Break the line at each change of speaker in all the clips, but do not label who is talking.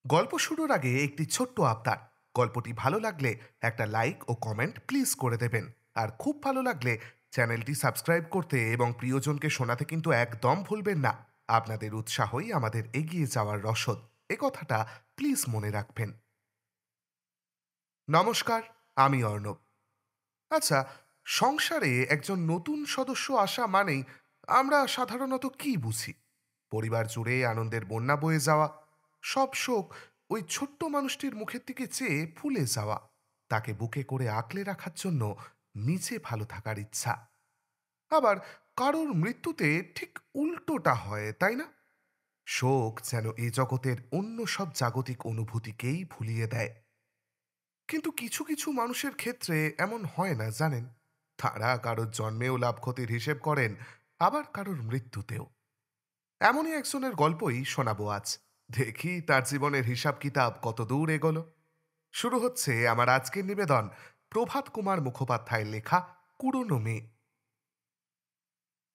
গল্প শুরুর আগে একটি ছোট্ট আবদার। গল্পটি ভালো লাগলে একটা লাইক ও কমেন্ট প্লিজ করে দেবেন। আর খুব ভালো লাগলে চ্যানেলটি সাবস্ক্রাইব করতে এবং প্রিয়জনকে শোনাতে কিন্তু একদম ভুলবেন না। আপনাদের উৎসাহই আমাদের এগিয়ে যাওয়ার রসদ, এ কথাটা প্লিজ মনে রাখবেন। নমস্কার, আমি অর্ণব। আচ্ছা, সংসারে একজন নতুন সদস্য আসা মানেই আমরা সাধারণত কি বুঝি? পরিবার জুড়ে আনন্দের বন্যা বয়ে যাওয়া, সব শোক ওই ছোট্ট মানুষটির মুখের দিকে চেয়ে ফুলে যাওয়া, তাকে বুকে করে আঁকলে রাখার জন্য নিজে ভালো থাকার ইচ্ছা। আবার কারোর মৃত্যুতে ঠিক উল্টোটা হয়, তাই না? শোক যেন এ জগতের অন্য সব জাগতিক অনুভূতিকেই ভুলিয়ে দেয়। কিন্তু কিছু কিছু মানুষের ক্ষেত্রে এমন হয় না, জানেন? তারা কারোর জন্মেও লাভ ক্ষতির হিসেব করেন, আবার কারোর মৃত্যুতেও। এমনই একজনের গল্পই শোনাবো আজ। দেখি তার জীবনের হিসাব কিতাব কত দূর এগোলো। শুরু হচ্ছে আমার আজকের নিবেদন, প্রভাত কুমার মুখোপাধ্যায়ের লেখা কুড়োনো মেয়ে।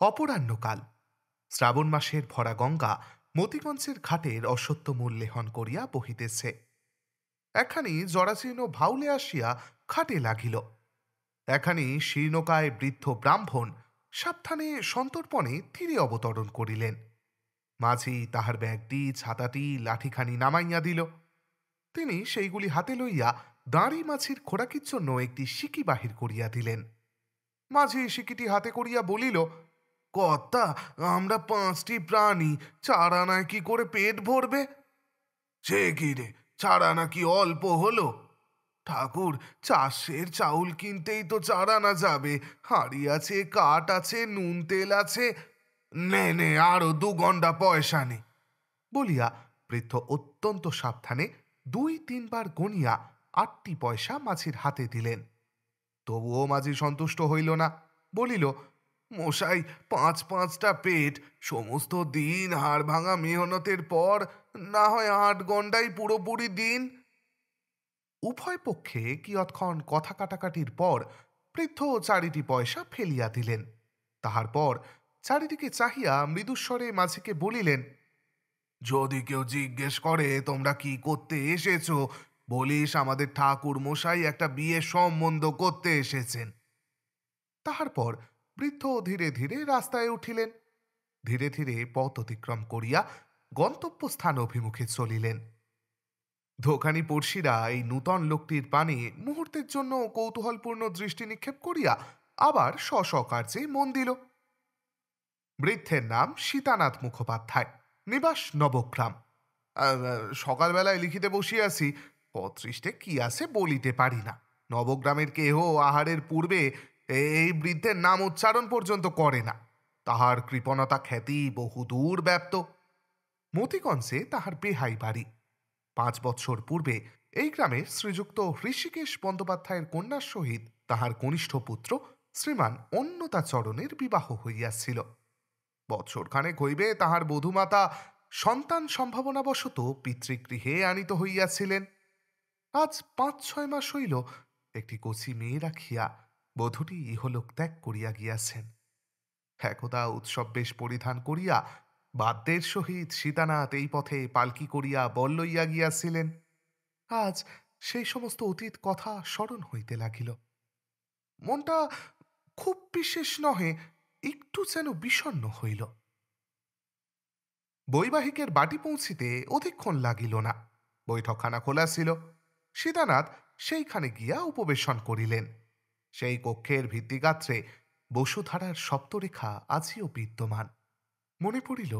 অপরাহ্নকাল। শ্রাবণ মাসের ভরা গঙ্গা মতিগঞ্জের ঘাটের অসত্য মূল্যেহন করিয়া বহিতেছে। একখানি জরাজীর্ণ ভাউলে আসিয়া খাটে লাগিল। এখানি শীর্ণকায় বৃদ্ধ ব্রাহ্মণ সাবধানে সন্তর্পণে তীরে অবতরণ করিলেন। মাঝি তাহার ব্যাগটি, ছাতাটি, লাঠিখানি নামাইয়া দিল। তিনি সেইগুলি হাতে লইয়া দাঁড়ি মাছির খোরাকির জন্য একটি সিকি বাহির করিয়া দিলেন। মাঝি সিকিটি হাতে করিয়া বলিল, কর্তা, আমরা 5টি প্রাণী, 4 আনায় কি করে পেট ভরবে? সে কি রে, 4 আনা কি অল্প হলো? ঠাকুর, চাষের চাউল কিনতেই তো 4 আনা যাবে। হাঁড়ি আছে, কাঠ আছে, নুন তেল আছে। নে নে, আরো 2 গন্ডা পয়সা নে। বলিয়া বৃদ্ধ অত্যন্ত সাবধানে 2-3 বার গণিয়া 8টি পয়সা মাঝির হাতে দিলেন। তবুও মাঝি সন্তুষ্ট হইল না। বলিল, মশাই, 5-5টা পেট, সমস্ত দিন হাড় ভাঙা মেহনতের পর না হয় 8 গন্ডাই পুরোপুরি দিন। উভয় পক্ষে কিয়ৎক্ষণ কথা কাটাকাটির পর বৃদ্ধ 4টি পয়সা ফেলিয়া দিলেন। তাহার পর চারিদিকে চাহিয়া মৃদুস্বরে মাঝিকে বলিলেন, যদি কেউ জিজ্ঞেস করে তোমরা কি করতে এসেছো, বলিস আমাদের ঠাকুর মশাই একটা বিয়ে সম্বন্ধ করতে এসেছেন। তাহার পর বৃদ্ধ ধীরে ধীরে রাস্তায় উঠিলেন। ধীরে ধীরে পথ অতিক্রম করিয়া গন্তব্যস্থান অভিমুখে চলিলেন। দোকানি পড়শিরা এই নূতন লোকটির পানে মুহূর্তের জন্য কৌতূহলপূর্ণ দৃষ্টি নিক্ষেপ করিয়া আবার স্ব কার্যে মন দিল। বৃদ্ধের নাম সীতানাথ মুখোপাধ্যায়, নিবাস নবগ্রাম। সকালবেলায় লিখিতে বসিয়াছি, পত্রিষ্টে কি আছে বলিতে পারি না। নবগ্রামের কেহ আহারের পূর্বে এই বৃদ্ধের নাম উচ্চারণ পর্যন্ত করে না। তাহার কৃপণতা খ্যাতি বহুদূর ব্যাপ্ত। মতিগঞ্জে তাহার বেহাই বাড়ি। 5 বৎসর পূর্বে এই গ্রামের শ্রীযুক্ত হৃষিকেশ বন্দ্যোপাধ্যায়ের কন্যার সহিত তাহার কনিষ্ঠ পুত্র শ্রীমান অন্নদাচরণের বিবাহ হইয়াছিল। বৎসরখানেক হইবে তাহার বধূমাতা সন্তান সম্ভাবনাবশত পিতৃগৃহে আনিত হইয়াছিলেন। আজ 5-6 মাস হইল একটি কচি মেয়ে রাখিয়া বধূটি ইহলোক ত্যাগ করিয়া গিয়াছেন। একদা উৎসব বেশ পরিধান করিয়া বাদ্যের সহিত সীতানাথ এই পথে পালকি করিয়া বল লইয়া গিয়াছিলেন। আজ সেই সমস্ত অতীত কথা স্মরণ হইতে লাগিল। মনটা খুব বিশেষ নহে, একটু যেন বিষণ্ণ হইল। বৈবাহিকের বাটি পৌঁছিতে অধিকক্ষণ লাগিল না। বৈঠকখানা খোলা ছিল। সীতানাথ সেইখানে গিয়া উপবেশন করিলেন। সেই কক্ষের ভিত্তিগাত্রে বসুধারার সপ্তরেখা আজিও বিদ্যমান। মনে পড়িল,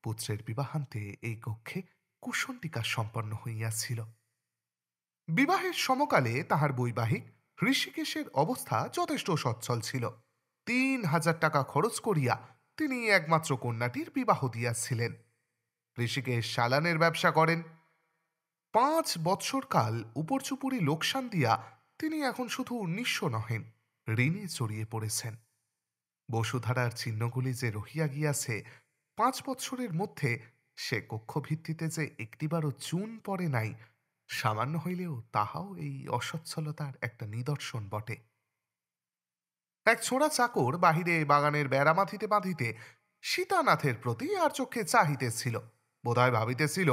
পুত্রের বিবাহান্তে এই কক্ষে কুসন্ডিকা সম্পন্ন হইয়াছিল। বিবাহের সমকালে তাহার বৈবাহিক ঋষিকেশের অবস্থা যথেষ্ট সচ্ছল ছিল। 3,000 টাকা খরচ করিয়া তিনি একমাত্র কন্যাটির বিবাহ দিয়াছিলেন। ঋষিকেশ সালানের ব্যবসা করেন। 5 বৎসরকাল উপরচুপুরি লোকসান দিয়া তিনি এখন শুধু নিঃস্ব নহেন, ঋণে জড়িয়ে পড়েছেন। বসুধারার চিহ্নগুলি যে রহিয়া গিয়াছে, 5 বৎসরের মধ্যে সে কক্ষভিত্তিতে যে একটিবারও চুন পড়ে নাই, সামান্য হইলেও তাহাও এই অসচ্ছলতার একটা নিদর্শন বটে। এক ছোঁড়া চাকর বাহিরে বাগানের বেড়া বাঁধিতে বাঁধিতে সীতানাথের প্রতি আর চোখে চাহিতেছিল। বোধহয় ভাবিতেছিল,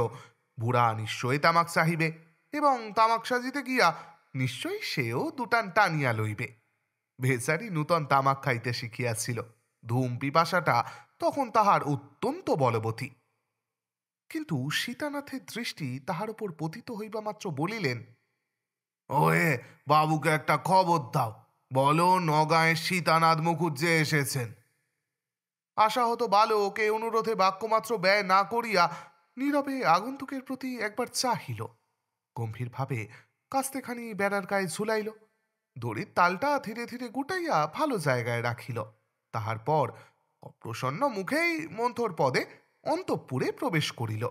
বুড়া নিশ্চয়ই তামাক চাহিবে, এবং তামাক সাজিতে গিয়া নিশ্চয়ই সেও দুটান টানিয়া লইবে। বেচারি নূতন তামাক খাইতে শিখিয়াছিল, ধূম পিপাসাটা তখন তাহার অত্যন্ত বলবতী। কিন্তু সীতানাথের দৃষ্টি তাহার উপর পতিত হইবা মাত্র বলিলেন, ওয়ে, বাবুকে একটা খবর দাও, বলো নগাঁয়ের সীতানাথ মুখুজ্জে এসেছেন। আশাহত বালক এ অনুরোধে বাক্যমাত্র ব্যয় না করিয়া নীরবে আগন্তুকের প্রতি একবার চাহিল, গম্ভীরভাবে কাস্তেখানি বেড়ার গায়ে ঝুলাইল, দড়ির তালটা ধীরে ধীরে গুটাইয়া ভালো জায়গায় রাখিল। তাহার পর অপ্রসন্ন মুখেই মন্থর পদে অন্তঃপুরে প্রবেশ করিল।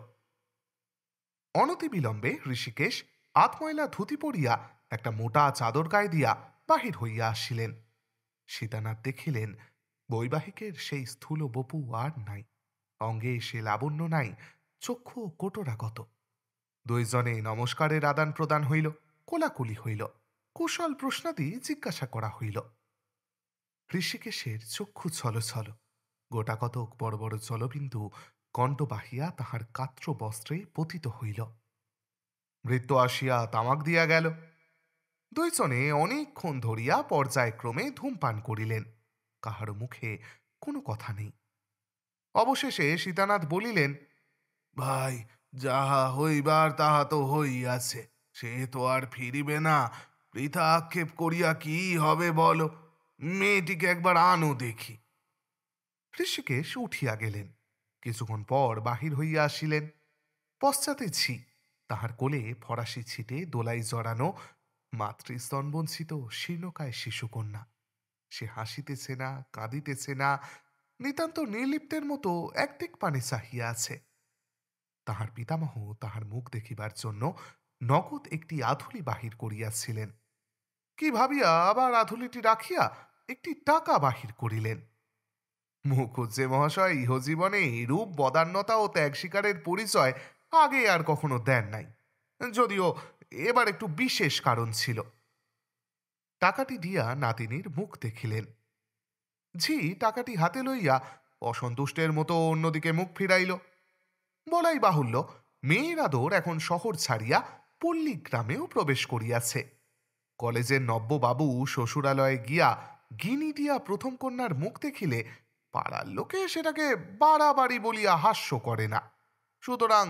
অনতিবিলম্বে ঋষিকেশ আতময়লা ধুতি পরিয়া একটা মোটা চাদর গায়ে দিয়া বাহির হইয়া আসিলেন। সীতানাথ দেখিলেন বৈবাহিকের সেই স্থূল বপু আর নাই, অঙ্গে সে লাবণ্য নাই, চক্ষু কোটরাগত। দুইজনে নমস্কারের আদান প্রদান হইল, কোলাকুলি হইল, কুশল প্রশ্নাদি জিজ্ঞাসা করা হইল। ঋষিকেশের চক্ষু ছলছল, গোটাকতক বড় বড় জলবিন্দু কণ্ঠ বাহিয়া তাহার কাত্র বস্ত্রে পতিত হইল। ভৃত্য আসিয়া তামাক দিয়া গেল। দুইজনে অনেকক্ষণ ধরিয়া পর্যায়ক্রমে ধূমপান করিলেন, কাহার মুখে কোনো কথা নেই। অবশেষে সীতানাথ বলিলেন, ভাই, যাহা হইবার তাহা তো হইয়াছে, সে তো আর ফিরিবে না। বৃথা আক্ষেপ করিয়া কি হবে বলো? মেয়েটিকে একবার আনো দেখি। ঋষিকেশ উঠিয়া গেলেন, কিছুক্ষণ পর বাহির হইয়া আসিলেন। পশ্চাতে ঝি, তাহার কোলে ফরাসি ছিটে দোলাই জড়ানো মাতৃস্তনবঞ্চিত শীর্ণকায় শিশুকন্যা। সে হাসিতেছে না, কাঁদিতেছে না, নিতান্ত নির্লিপ্তের মতো একদিক পানে চাহিয়া আছে। তাহার পিতামহ তাহার মুখ দেখিবার জন্য নগদ একটি আধুলি বাহির করিয়াছিলেন। কি ভাবিয়া আবার আধুলিটি রাখিয়া একটি টাকা বাহির করিলেন। মুখুজ্জে মহাশয় ইহজীবনে এরূপ বদান্যতা ও ত্যাগ স্বীকারের পরিচয় আগে আর কখনো দেন নাই, যদিও এবার একটু বিশেষ কারণ ছিল। টাকাটি দিয়া নাতিনীর মুখ দেখিলেন। ঝি টাকাটি হাতে লইয়া অসন্তুষ্টের মতো অন্যদিকে মুখ ফিরাইল। বলাই বাহুল্য, মেয়ের আদর এখন শহর ছাড়িয়া পল্লী গ্রামেও প্রবেশ করিয়াছে। কলেজের নব্যবাবু শ্বশুরালয়ে গিয়া গিনি দিয়া প্রথম কন্যার মুখ দেখিলে পাড়ার লোকে সেটাকে বাড়াবাড়ি বলিয়া হাস্য করে না। সুতরাং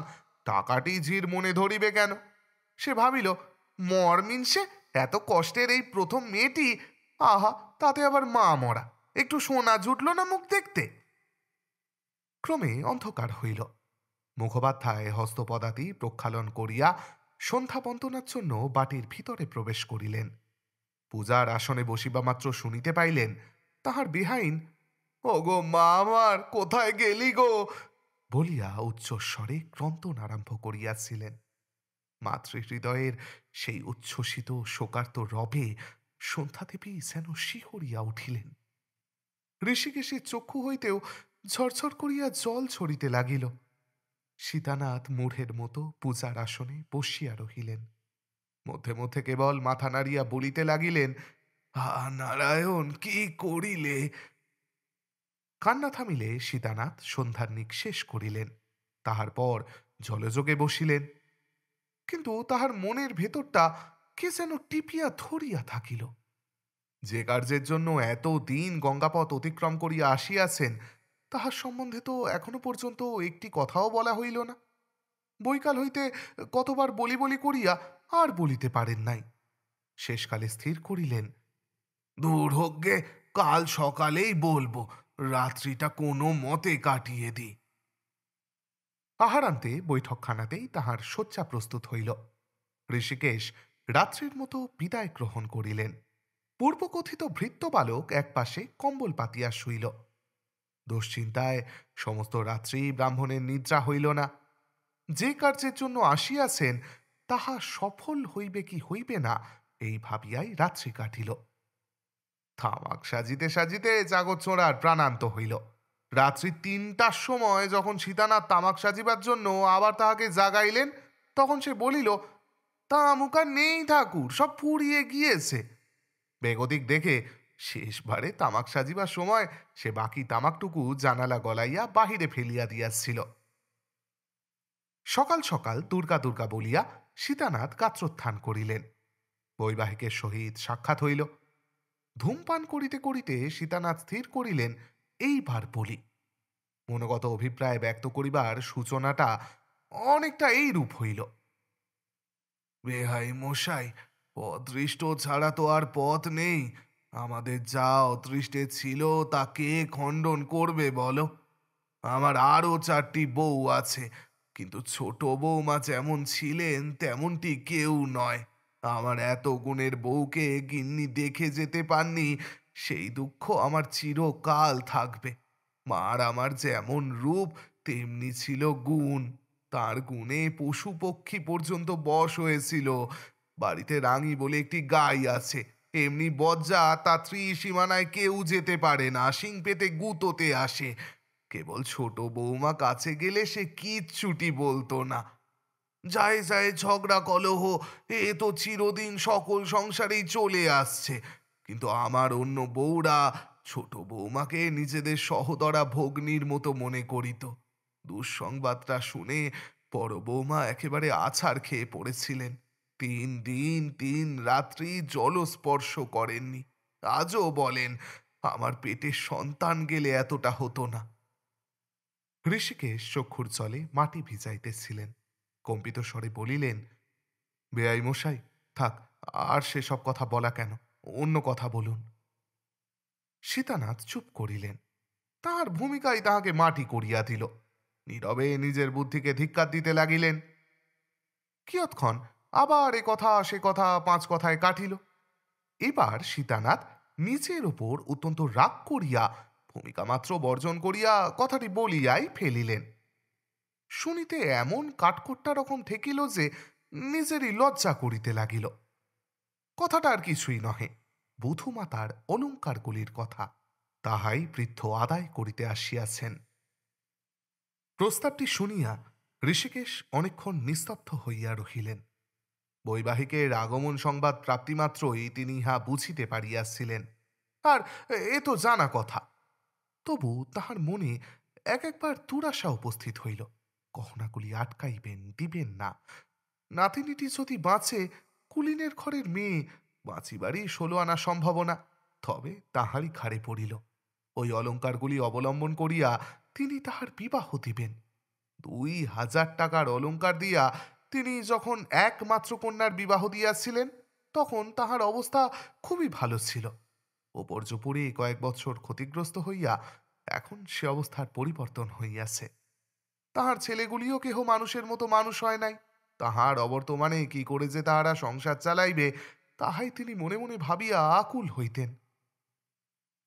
টাকাটি ঝির মনে ধরিবে কেন? সে ভাবিল, মরমিনসে এত কষ্টের এই প্রথম মেয়েটি, আহা, তাতে আবার মা মরা, একটু সোনা জুটল না মুখ দেখতে। ক্রমে অন্ধকার হইল। মুখোপাধ্যায় হস্তপদাতি প্রক্ষালন করিয়া সন্ধ্যা বন্দনার জন্য বাটির ভিতরে প্রবেশ করিলেন। পূজার আসনে বসিবা মাত্র শুনিতে পাইলেন তাহার বিহাইন, ও গো মা আমার, কোথায় গেলি গো, বলিয়া উচ্চস্বরে ক্রন্দন আরম্ভ করিয়াছিলেন। মাতৃহৃদয়ের সেই উচ্ছ্বসিত শোকার্ত রবে সন্ধ্যাদেবী যেন শিহরিয়া উঠিলেন। ঋষিকেশের চক্ষু হইতেও ঝরঝর করিয়া জল ছড়িতে লাগিল। সীতানাথ মূঢ়ের মতো পূজার আসনে বসিয়া রহিলেন। মধ্যে মধ্যে কেবল মাথা নাড়িয়া বলিতে লাগিলেন, হা নারায়ণ, কি করিলে! কান্না থামিলে সীতানাথ সন্ধ্যার নিঃশেষ করিলেন। তাহার পর জলযোগে বসিলেন। কিন্তু তাহার মনের ভেতরটা কে যেন টিপিয়া ধরিয়া থাকিল। যে কার্যের জন্য এত দিন গঙ্গাপথ অতিক্রম করিয়া আসিয়াছেন, তাহার সম্বন্ধে তো এখনো পর্যন্ত একটি কথাও বলা হইল না। বৈকাল হইতে কতবার বলি বলি করিয়া আর বলিতে পারেন নাই। শেষকালে স্থির করিলেন, দূর হোক গে, কাল সকালেই বলবো, রাত্রিটা কোনো মতে কাটিয়ে দি। আহারান্তে বৈঠকখানাতেই তাহার শয্যা প্রস্তুত হইল। ঋষিকেশ রাত্রির মতো বিদায় গ্রহণ করিলেন। পূর্বকথিত ভৃত্য বালক একপাশে কম্বল পাতিয়া শুইল। দুশ্চিন্তায় সমস্ত রাত্রি ব্রাহ্মণের নিদ্রা হইল না। যে কার্যের জন্য আসিয়াছেন তাহা সফল হইবে কি হইবে না, এই ভাবিয়াই রাত্রি কাটিল। তামাক সাজিতে সাজিতে জাগচ্ছোড়ার প্রাণান্ত হইল। রাত্রি ৩টার সময় যখন সীতানাথ তামাক সাজিবার জন্য আবার তাহাকে জাগাইলেন, তখন সে বলিল, তামুক আর নেই ঠাকুর, সব ফুরিয়ে গিয়েছে। বেগতিক দেখে শেষবারে তামাক সাজিবার সময় সে বাকি তামাকটুকু জানালা গলাইয়া বাহিরে ফেলিয়া দিয়াছিল। সকাল সকাল দুর্গা দুর্গা বলিয়া সীতানাথ গাত্রোত্থান করিলেন। বৈবাহিকের সহিত সাক্ষাৎ হইল। ধূমপান করিতে করিতে সীতানাথ স্থির করিলেন, এইবার বলি। মনোগত অভিপ্রায় ব্যক্ত করিবার সূচনাটা অনেকটা এইরূপ হইল। বেহাই মশাই, অদৃষ্ট ছাড়া তো আর পথ নেই। আমাদের যা অদৃষ্টে ছিল তা কে খণ্ডন করবে বলো? আমার আরো 4টি বউ আছে, কিন্তু ছোট বৌমা যেমন ছিলেন তেমনটি কেউ নয়। আমার এত গুণের বউকে গিন্নি দেখে যেতে পাননি, সেই দুঃখ আমার চিরকাল থাকবে। মার আমার যেমন রূপ তেমনি ছিল গুণ। তার গুণে পশু পক্ষী পর্যন্ত বশ হয়েছিল। বাড়িতে রাঙি বলে একটি গাই আছে, এমনি বজ্জা তা ত্রিসীমানায় কেউ যেতে পারে না, শিং পেতে গুঁতোতে আসে। কেবল ছোট বৌমা কাছে গেলে সে কিচ্ছুটি বলতো না। যায় যায় ঝগড়া কলহ, এ তো চিরদিন সকল সংসারেই চলে আসছে। কিন্তু আমার অন্য বউরা ছোট বৌমাকে নিজেদের সহদরা ভগ্নীর মতো মনে করিত। দুঃসংবাদটা শুনে বড় বৌমা একেবারে আছাড় খেয়ে পড়েছিলেন। 3 দিন 3 রাত্রি জলস্পর্শ করেননি। আজও বলেন, আমার পেটে সন্তান গেলে এতটা হতো না। ঋষিকেশ চক্ষুর জলে মাটি ভিজাইতেছিলেন। কম্পিত স্বরে বলিলেন, বেআই মশাই, থাক, আর সেসব কথা বলা কেন, অন্য কথা বলুন। সীতানাথ চুপ করিলেন। তাহার ভূমিকাই তাহাকে মাটি করিয়া দিল। নীরবে নিজের বুদ্ধিকে ধিক্কার দিতে লাগিলেন। কিয়ৎক্ষণ আবার এ কথা সে কথা 5 কথায় কাটিল। এবার সীতানাথ নিজের ওপর অত্যন্ত রাগ করিয়া ভূমিকা মাত্র বর্জন করিয়া কথাটি বলিয়াই ফেলিলেন। শুনিতে এমন কাঠখোট্টা রকম ঠেকিল যে নিজেরই লজ্জা করিতে লাগিল। কথাটা আর কিছুই নহে, বধূমাতার অলঙ্কারগুলির কথা। তাহাই বৃদ্ধ আদায় করিতে আসিয়াছেন। প্রস্তাবটি শুনিয়া ঋষিকেশ অনেকক্ষণ নিস্তব্ধ হইয়া রহিলেন। বৈবাহিকের আগমন সংবাদ প্রাপ্তিমাত্রই তিনি ইহা বুঝিতে পারিয়াছিলেন, আর এ তো জানা কথা। তবু তাহার মনে এক একবার দুরাশা উপস্থিত হইল। গহনাগুলি আটকাইবেন, দিবেন না। নাতিনীটি যদি বাঁচে, কুলিনের ঘরের মেয়ে, বাঁচিবারই 16 আনা সম্ভাবনা। তবে তাহারই ঘাড়ে পড়িল। ওই অলঙ্কারগুলি অবলম্বন করিয়া তিনি তাহার বিবাহ দিবেন। 2000 টাকার অলঙ্কার দিয়া তিনি যখন একমাত্র কন্যার বিবাহ দিয়াছিলেন, তখন তাহার অবস্থা খুবই ভালো ছিল। উপর্যুপরি কয়েক বৎসর ক্ষতিগ্রস্ত হইয়া এখন সে অবস্থার পরিবর্তন হইয়াছে। তাহার ছেলেগুলিও কেহ মানুষের মতো মানুষ হয় নাই। তাহার অবর্তমানে কি করে যে তাহারা সংসার চালাইবে, তাহাই তিনি মনে মনে ভাবিয়া আকুল হইতেন।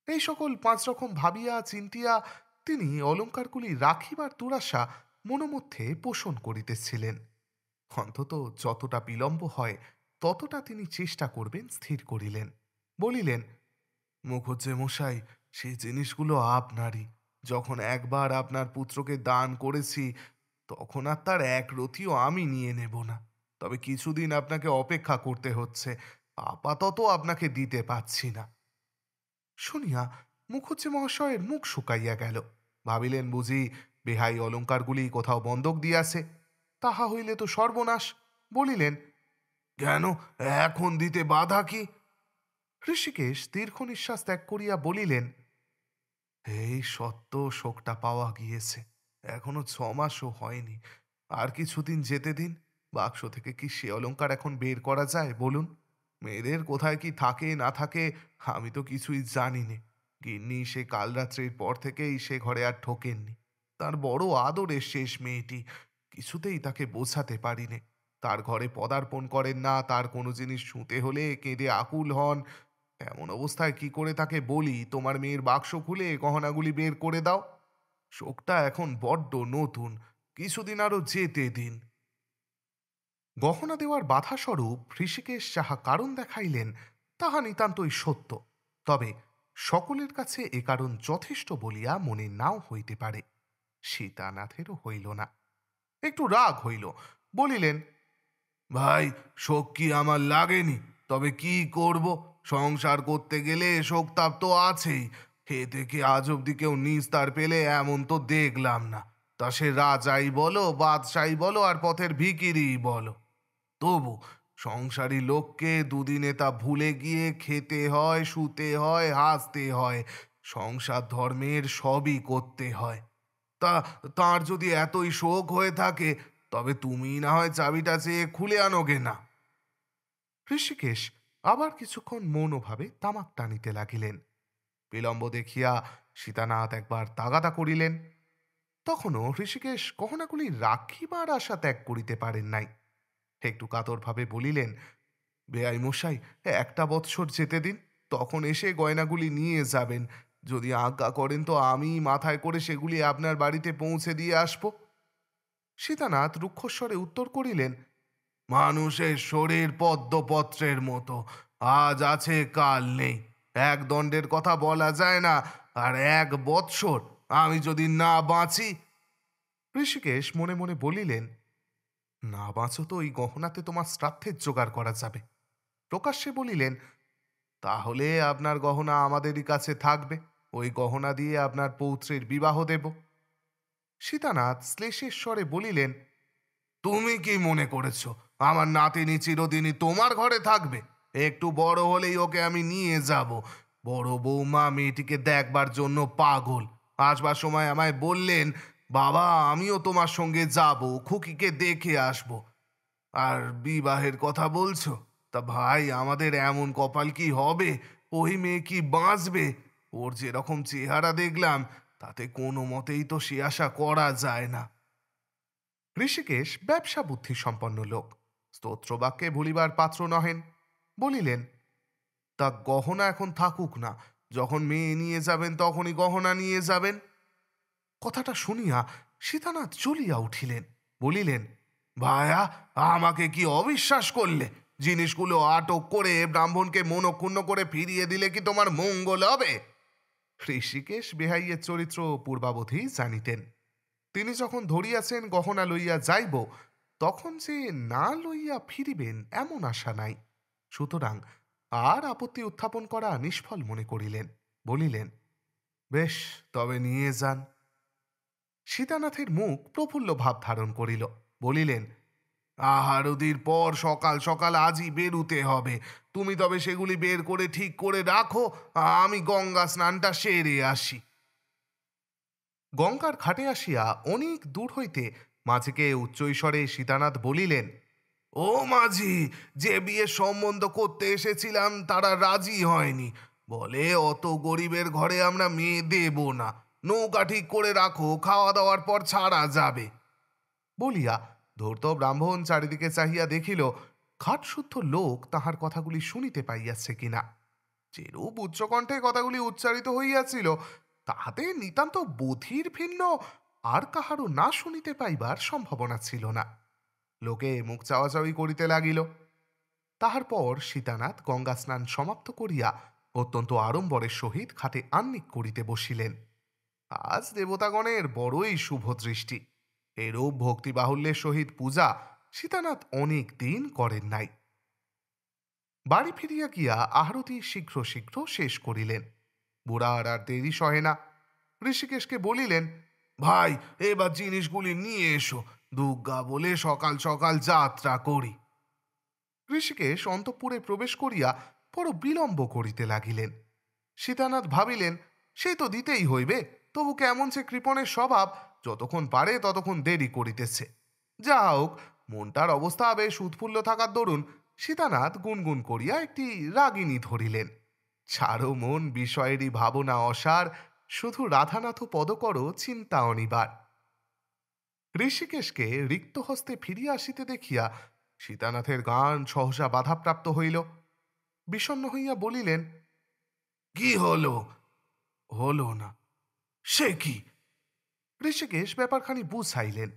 এই সকল 5 রকম ভাবিয়া চিন্তিয়া তিনি অলঙ্কারগুলি রাখিবার দুরাশা মনোমধ্যে পোষণ করিতেছিলেন। অন্তত যতটা বিলম্ব হয় ততটা তিনি চেষ্টা করবেন স্থির করিলেন। বলিলেন, মুখুজ্জে মশাই, সেই জিনিসগুলো আপনারই। যখন একবার আপনার পুত্রকে দান করেছি, তখন আর তার এক রতিও আমি নিয়ে নেব না। তবে কিছুদিন আপনাকে অপেক্ষা করতে হচ্ছে। আপাতত আপনাকে দিতে পারছি না। শুনিয়া মুখুজ্জে মহাশয়ের মুখ শুকাইয়া গেল। ভাবিলেন বুঝি বেহাই অলঙ্কারগুলি কোথাও বন্ধক দিয়াছে। তাহা হইলে তো সর্বনাশ। বলিলেন, কেন, এখন দিতে বাধা কি? ঋষিকেশ দীর্ঘ নিঃশ্বাস ত্যাগ করিয়া বলিলেন, এই সত্য শোকটা পাওয়া গিয়েছে, এখনো 6 মাসও হয়নি। আর কিছুদিন যেতে দিন। বাক্স থেকে কি সে অলঙ্কার এখন বের করা যায় বলুন? মেয়েদের কোথায় কি থাকে না থাকে আমি তো কিছুই জানি নে। গিন্নি সে কাল রাত্রির পর থেকেই সে ঘরে আর ঢোকেননি। তার বড় আদরের শেষ মেয়েটি, কিছুতেই তাকে বোঝাতে পারিনে। তার ঘরে পদার্পণ করেন না, তার কোনো জিনিস ছুঁতে হলে কেঁদে আকুল হন। এমন অবস্থায় কি করে তাকে বলি, তোমার মেয়ের বাক্স খুলে গহনাগুলি বের করে দাও? শোকটা এখন বড্ড নতুন, কিছুদিন আরো যেতে দিন। গহনা দেওয়ার বাধাস্বরূপ ঋষিকেশ যাহা কারণ দেখাইলেন, তাহা নিতান্তই সত্য। তবে সকলের কাছে এ কারণ যথেষ্ট বলিয়া মনে নাও হইতে পারে। সীতানাথেরও হইল না, একটু রাগ হইল। বলিলেন, ভাই, শোক কি আমার লাগেনি? তবে কি করব, সংসার করতে গেলে শোকতাপ তো আছেই। এ থেকে আজ অব্দি কেউ নিস্তার পেলে এমন তো দেখলাম না। তা সে রাজাই বলো, বাদশাই বলো, আর পথের ভিখিরিই বলো, তবু সংসারী লোককে দুদিনে তা ভুলে গিয়ে খেতে হয়, শুতে হয়, হাসতে হয়, সংসার ধর্মের সবই করতে হয়। তা তার যদি এতই শোক হয়ে থাকে, তবে তুমি না হয় চাবিটা চেয়ে খুলে আনোগে না। ঋষিকেশ আবার কিছুক্ষণ মৌনভাবে তামাক টানিতে লাগিলেন। বিলম্ব দেখিয়া সীতানাথ একবার তাগাদা করিলেন। তখনও ঋষিকেশ গহনাগুলি রাখিবার আশা ত্যাগ করিতে পারেন নাই। একটু কাতরভাবে বলিলেন, বেআই মশাই, একটা বৎসর যেতে দিন, তখন এসে গয়নাগুলি নিয়ে যাবেন। যদি আজ্ঞা করেন তো আমি মাথায় করে সেগুলি আপনার বাড়িতে পৌঁছে দিয়ে আসব। সীতানাথ রুক্ষস্বরে উত্তর করিলেন, মানুষের শরীর পদ্মপত্রের মতো, আজ আছে কাল নেই। এক দণ্ডের কথা বলা যায় না, আর 1 বৎসর আমি যদি না বাঁচি। ঋষিকেশ মনে মনে বলিলেন, না বাঁচো তো ওই গহনাতে তোমার শ্রাদ্ধের জোগাড় করা যাবে। প্রকাশ্যে বলিলেন, তাহলে আপনার গহনা আমাদেরই কাছে থাকবে, ওই গহনা দিয়ে আপনার পৌত্রের বিবাহ দেব। সীতানাথ শ্লেষের স্বরে বলিলেন, তুমি কি মনে করেছ আমার নাতিনি চিরদিনই তোমার ঘরে থাকবে? একটু বড় হলেই ওকে আমি নিয়ে যাব। বড় বৌমা মেয়েটিকে দেখবার জন্য পাগল। আসবার সময় আমায় বললেন, বাবা আমিও তোমার সঙ্গে যাব, খুকিকে দেখে আসব। আর বিবাহের কথা বলছো? তা ভাই, আমাদের এমন কপাল কি হবে? ওই মেয়ে কি বাঁচবে? ওর যেরকম চেহারা দেখলাম, তাতে কোনো মতেই তো সে আশা করা যায় না। ঋষিকেশ ব্যবসা বুদ্ধি সম্পন্ন লোক, স্তোত্রবাক্যে ভুলিবার পাত্র নহেন। বলিলেন, তা গহনা এখন থাকুক না, যখন মেয়ে নিয়ে যাবেন তখনই গহনা নিয়ে যাবেন। কথাটা শুনিয়া সীতানাথ জ্বলিয়া উঠিলেন। বলিলেন, ভায়া, আমাকে কি অবিশ্বাস করলে? জিনিসগুলো আটক করে ব্রাহ্মণকে মনক্ষুণ্ণ করে ফিরিয়ে দিলে কি তোমার মঙ্গল হবে? ঋষিকেশ বেহাইয়ের চরিত্র পূর্বাবধি জানিতেন। তিনি যখন ধরিয়াছেন গহনা লইয়া যাইব, তখন যে না লইয়া ফিরিবেন এমন আশা নাই। সুতরাং আর আপত্তি উত্থাপন করা নিষ্ফল মনে করিলেন। বলিলেন, বেশ, তবে নিয়ে যান। সীতানাথের মুখ প্রফুল্ল ভাব ধারণ করিল। বলিলেন, আহারদির পর সকাল সকাল আজই বেরুতে হবে। তুমি তবে সেগুলি বের করে ঠিক করে রাখো, আমি গঙ্গা স্নানটা সেরে আসি। গঙ্গার ঘাটে আসিয়া অনেক দূর হইতে মাঝিকে উচ্চৈস্বরে সীতানাথ বলিলেন, ও মাঝি, যে বিয়ে সম্বন্ধ করতে এসেছিলাম তারা রাজি হয়নি। বলে অত গরিবের ঘরে আমরা মেয়ে দেব না। নৌকা ঠিক করে রাখো, খাওয়া দাওয়ার পর ছাড়া যাবে। বলিয়া ধূর্ত ব্রাহ্মণ চারিদিকে চাহিয়া দেখিল খাটশুদ্ধ লোক তাহার কথাগুলি শুনিতে পাইয়াছে কিনা। যেরূপ উচ্চকণ্ঠে কথাগুলি উচ্চারিত হইয়াছিল, তাহাতে নিতান্ত বধির ভিন্ন আর কাহারও না শুনিতে পাইবার সম্ভাবনা ছিল না। লোকে মুখ চাওয়াচাওয়ি করিতে লাগিল। তাহার পর সীতানাথ গঙ্গা স্নান সমাপ্ত করিয়া অত্যন্ত আড়ম্বরের সহিত খাটে আহ্নিক করিতে বসিলেন। আজ দেবতাগণের বড়ই শুভ দৃষ্টি। এরূপ ভক্তিবাহুল্যের সহিত পূজা সীতানাথ অনেক দিন করেন নাই। বাড়ি ফিরিয়া গিয়া আরতি শীঘ্র শীঘ্র শেষ করিলেন। বুড়ার আর দেরি সহে না। ঋষিকেশকে বলিলেন, ভাই, এবার জিনিসগুলি নিয়ে এসো, দুর্গা বলে সকাল সকাল যাত্রা করি। ঋষিকেশ অন্তঃপুরে প্রবেশ করিয়া বড় বিলম্ব করিতে লাগিলেন। সীতানাথ ভাবিলেন, সে তো দিতেই হইবে, তবু কেমন সে কৃপণের স্বভাব, যতক্ষণ পারে ততক্ষণ দেরি করিতেছে। যা হোক, মনটার অবস্থা বেশ উৎফুল্ল থাকার দরুন সীতানাথ গুনগুন করিয়া একটি রাগিনী ধরিলেন। ছাড়ো মন, বিষয়েরই ভাবনা অসার, শুধু রাধানাথ পদকর চিন্তা অনিবার। ঋষিকেশকে রিক্ত হস্তে ফিরিয়া আসিতে দেখিয়া সীতানাথের গান সহসা বাধাপ্রাপ্ত হইল। বিষণ্ণ হইয়া বলিলেন, কি হলো? হলো না? সে কি? ঋষিকেশ ব্যাপারখানি বুঝাইলেন।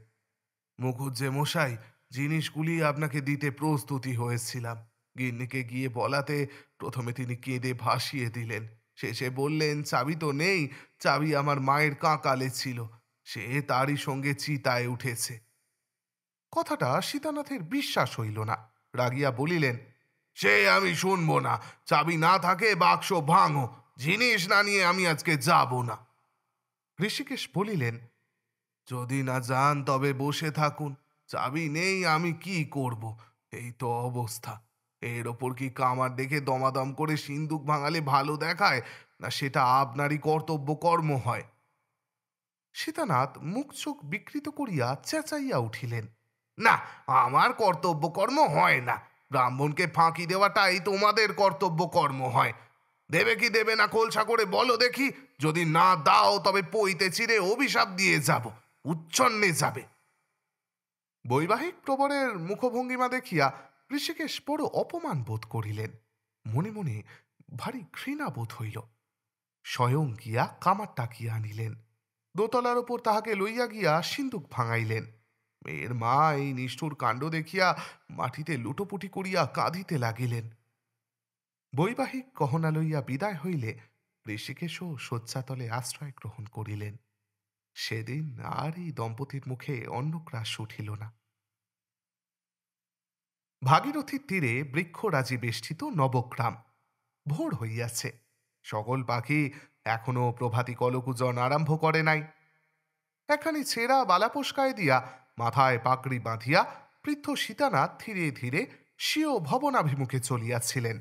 মুখুজ্জে মশাই, জিনিসগুলি আপনাকে দিতে প্রস্তুতি হয়েছিলাম। গিন্নিকে গিয়ে বলাতে প্রথমে তিনি কেঁদে ভাসিয়ে দিলেন। শেষে বললেন, চাবি তো নেই, চাবি আমার মায়ের কাঁকালে ছিল, সে তারই সঙ্গে চিতায় উঠেছে। কথাটা সীতানাথের বিশ্বাস হইল না। রাগিয়া বলিলেন, সে আমি শুনব না। চাবি না থাকে বাক্স ভাঙো, জিনিস না নিয়ে আমি আজকে যাব না। ঋষিকেশ বলিলেন, যদি না যান তবে বসে থাকুন, চাবি নেই আমি কি করব? এই তো অবস্থা। এর ওপর কি কামার দেখে দমাদম করে সিন্দুক ভাঙালে ভালো দেখায়, না সেটা আপনারই কর্তব্য কর্ম হয়? সীতানাথ মুখ চোখ বিকৃত করিয়া চেঁচাইয়া উঠিলেন, না, আমার কর্তব্য কর্ম হয় না। ব্রাহ্মণকে ফাঁকি দেওয়াটাই তোমাদের কর্তব্য কর্ম হয়। দেবে কি দেবে না খোলসা করে বলো দেখি। যদি না দাও তবে পইতে চিরে অভিশাপ দিয়ে যাব, উচ্ছন্নে যাবে। বৈবাহিক প্রবরের মুখভঙ্গিমা দেখিয়া ঋষিকেশ বড় অপমান বোধ করিলেন। মনে মনে ভারী ঘৃণা বোধ হইল। স্বয়ং গিয়া কামার টাকিয়া আনিলেন, দোতলার ওপর তাহাকে লইয়া গিয়া সিন্দুক ভাঙাইলেন। মেয়ের মা এই নিষ্ঠুর কাণ্ড দেখিয়া মাটিতে লুটোপুটি করিয়া কাঁদিতে লাগিলেন। বৈবাহিক গহনা লইয়া বিদায় হইলে ঋষিকেশও শয্যাতলে আশ্রয় গ্রহণ করিলেন। সেদিন আর এই দম্পতির মুখে অন্নগ্রাস উঠিল না। ভাগীরথীর তীরে বৃক্ষরাজি বেষ্টিত নবগ্রাম। ভোর হইয়াছে, সকল পাখি এখনো প্রভাতী কলকুজন আরম্ভ করে নাই। একখানি ছেঁড়া বালাপোষ দিয়া মাথায় পাগড়ি বাঁধিয়া বৃদ্ধ সীতানাথ ধীরে ধীরে স্বীয় ভবনাভিমুখে চলিয়াছিলেন।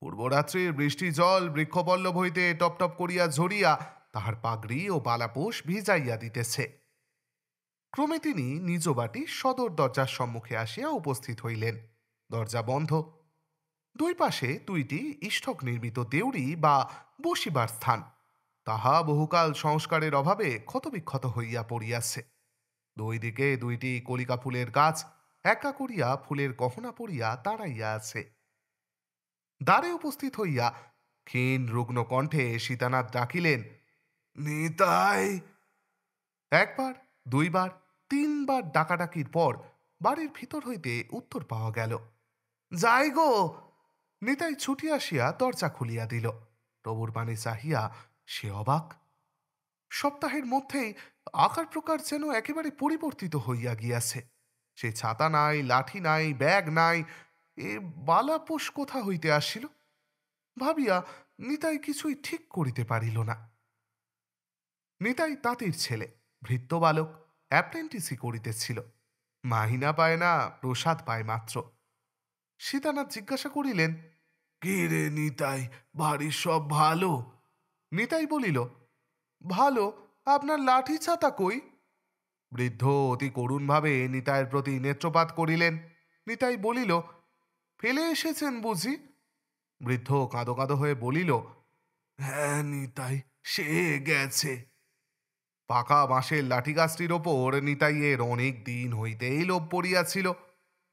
পূর্বরাত্রির বৃষ্টি জল বৃক্ষপল্লব হইতে টপ টপ করিয়া ঝরিয়া তাহার পাগড়ি ও বালাপোষ ভিজাইয়া দিতেছে। ক্রমে তিনি নিজ বাটি সদর দরজার সম্মুখে আসিয়া উপস্থিত হইলেন। দরজা বন্ধ। দুই পাশে দুইটি ইষ্টক নির্মিত দেউড়ি বা বসিবার স্থান, তাহা বহুকাল সংস্কারের অভাবে ক্ষতবিক্ষত হইয়া পড়িয়াছে। দুই দিকে দুইটি কলিকা ফুলের গাছ একা করিয়া ফুলের গহনা পড়িয়া দাঁড়াইয়া আছে। দ্বারে উপস্থিত হইয়া ক্ষীণ রুগ্ন কণ্ঠে সীতানাথ ডাকিলেন, নিতাই। একবার, দুইবার, তিনবার ডাকাডাকির পর বাড়ির ভিতর হইতে উত্তর পাওয়া গেল, যাই গো। নিতাই ছুটি আসিয়া দরজা খুলিয়া দিল। প্রভুর পানে চাহিয়া সে অবাক। সপ্তাহের মধ্যেই আকার প্রকার যেন একেবারে পরিবর্তিত হইয়া গিয়াছে। সে ছাতা নাই, লাঠি নাই, ব্যাগ নাই, এ বালাপোষ কোথা হইতে আসিল ভাবিয়া নিতাই কিছুই ঠিক করিতে পারিল না। নিতাই তাঁতির ছেলে, ভৃত্য বালক, অ্যাপ্রেন্টিসি করিতেছিল। মাহিনা পায় না, প্রসাদ পায় মাত্র। সীতানাথ জিজ্ঞাসা করিলেন, কি রে নিতাই, বাড়ির সব ভালো? নিতাই বলিল, ভালো, আপনার লাঠি ছাতা কই? বৃদ্ধ অতি করুণভাবে নিতাইয়ের প্রতি নেত্রপাত করিলেন। নিতাই বলিল, ফেলে এসেছেন বুঝি? বৃদ্ধ কাঁদো কাঁদো হয়ে বলিল, হ্যাঁ নিতাই, সে গেছে। পাকা বাঁশের লাঠি গাছটির ওপর নিতাইয়ের অনেক দিন হইতেই লোভ পড়িয়াছিল।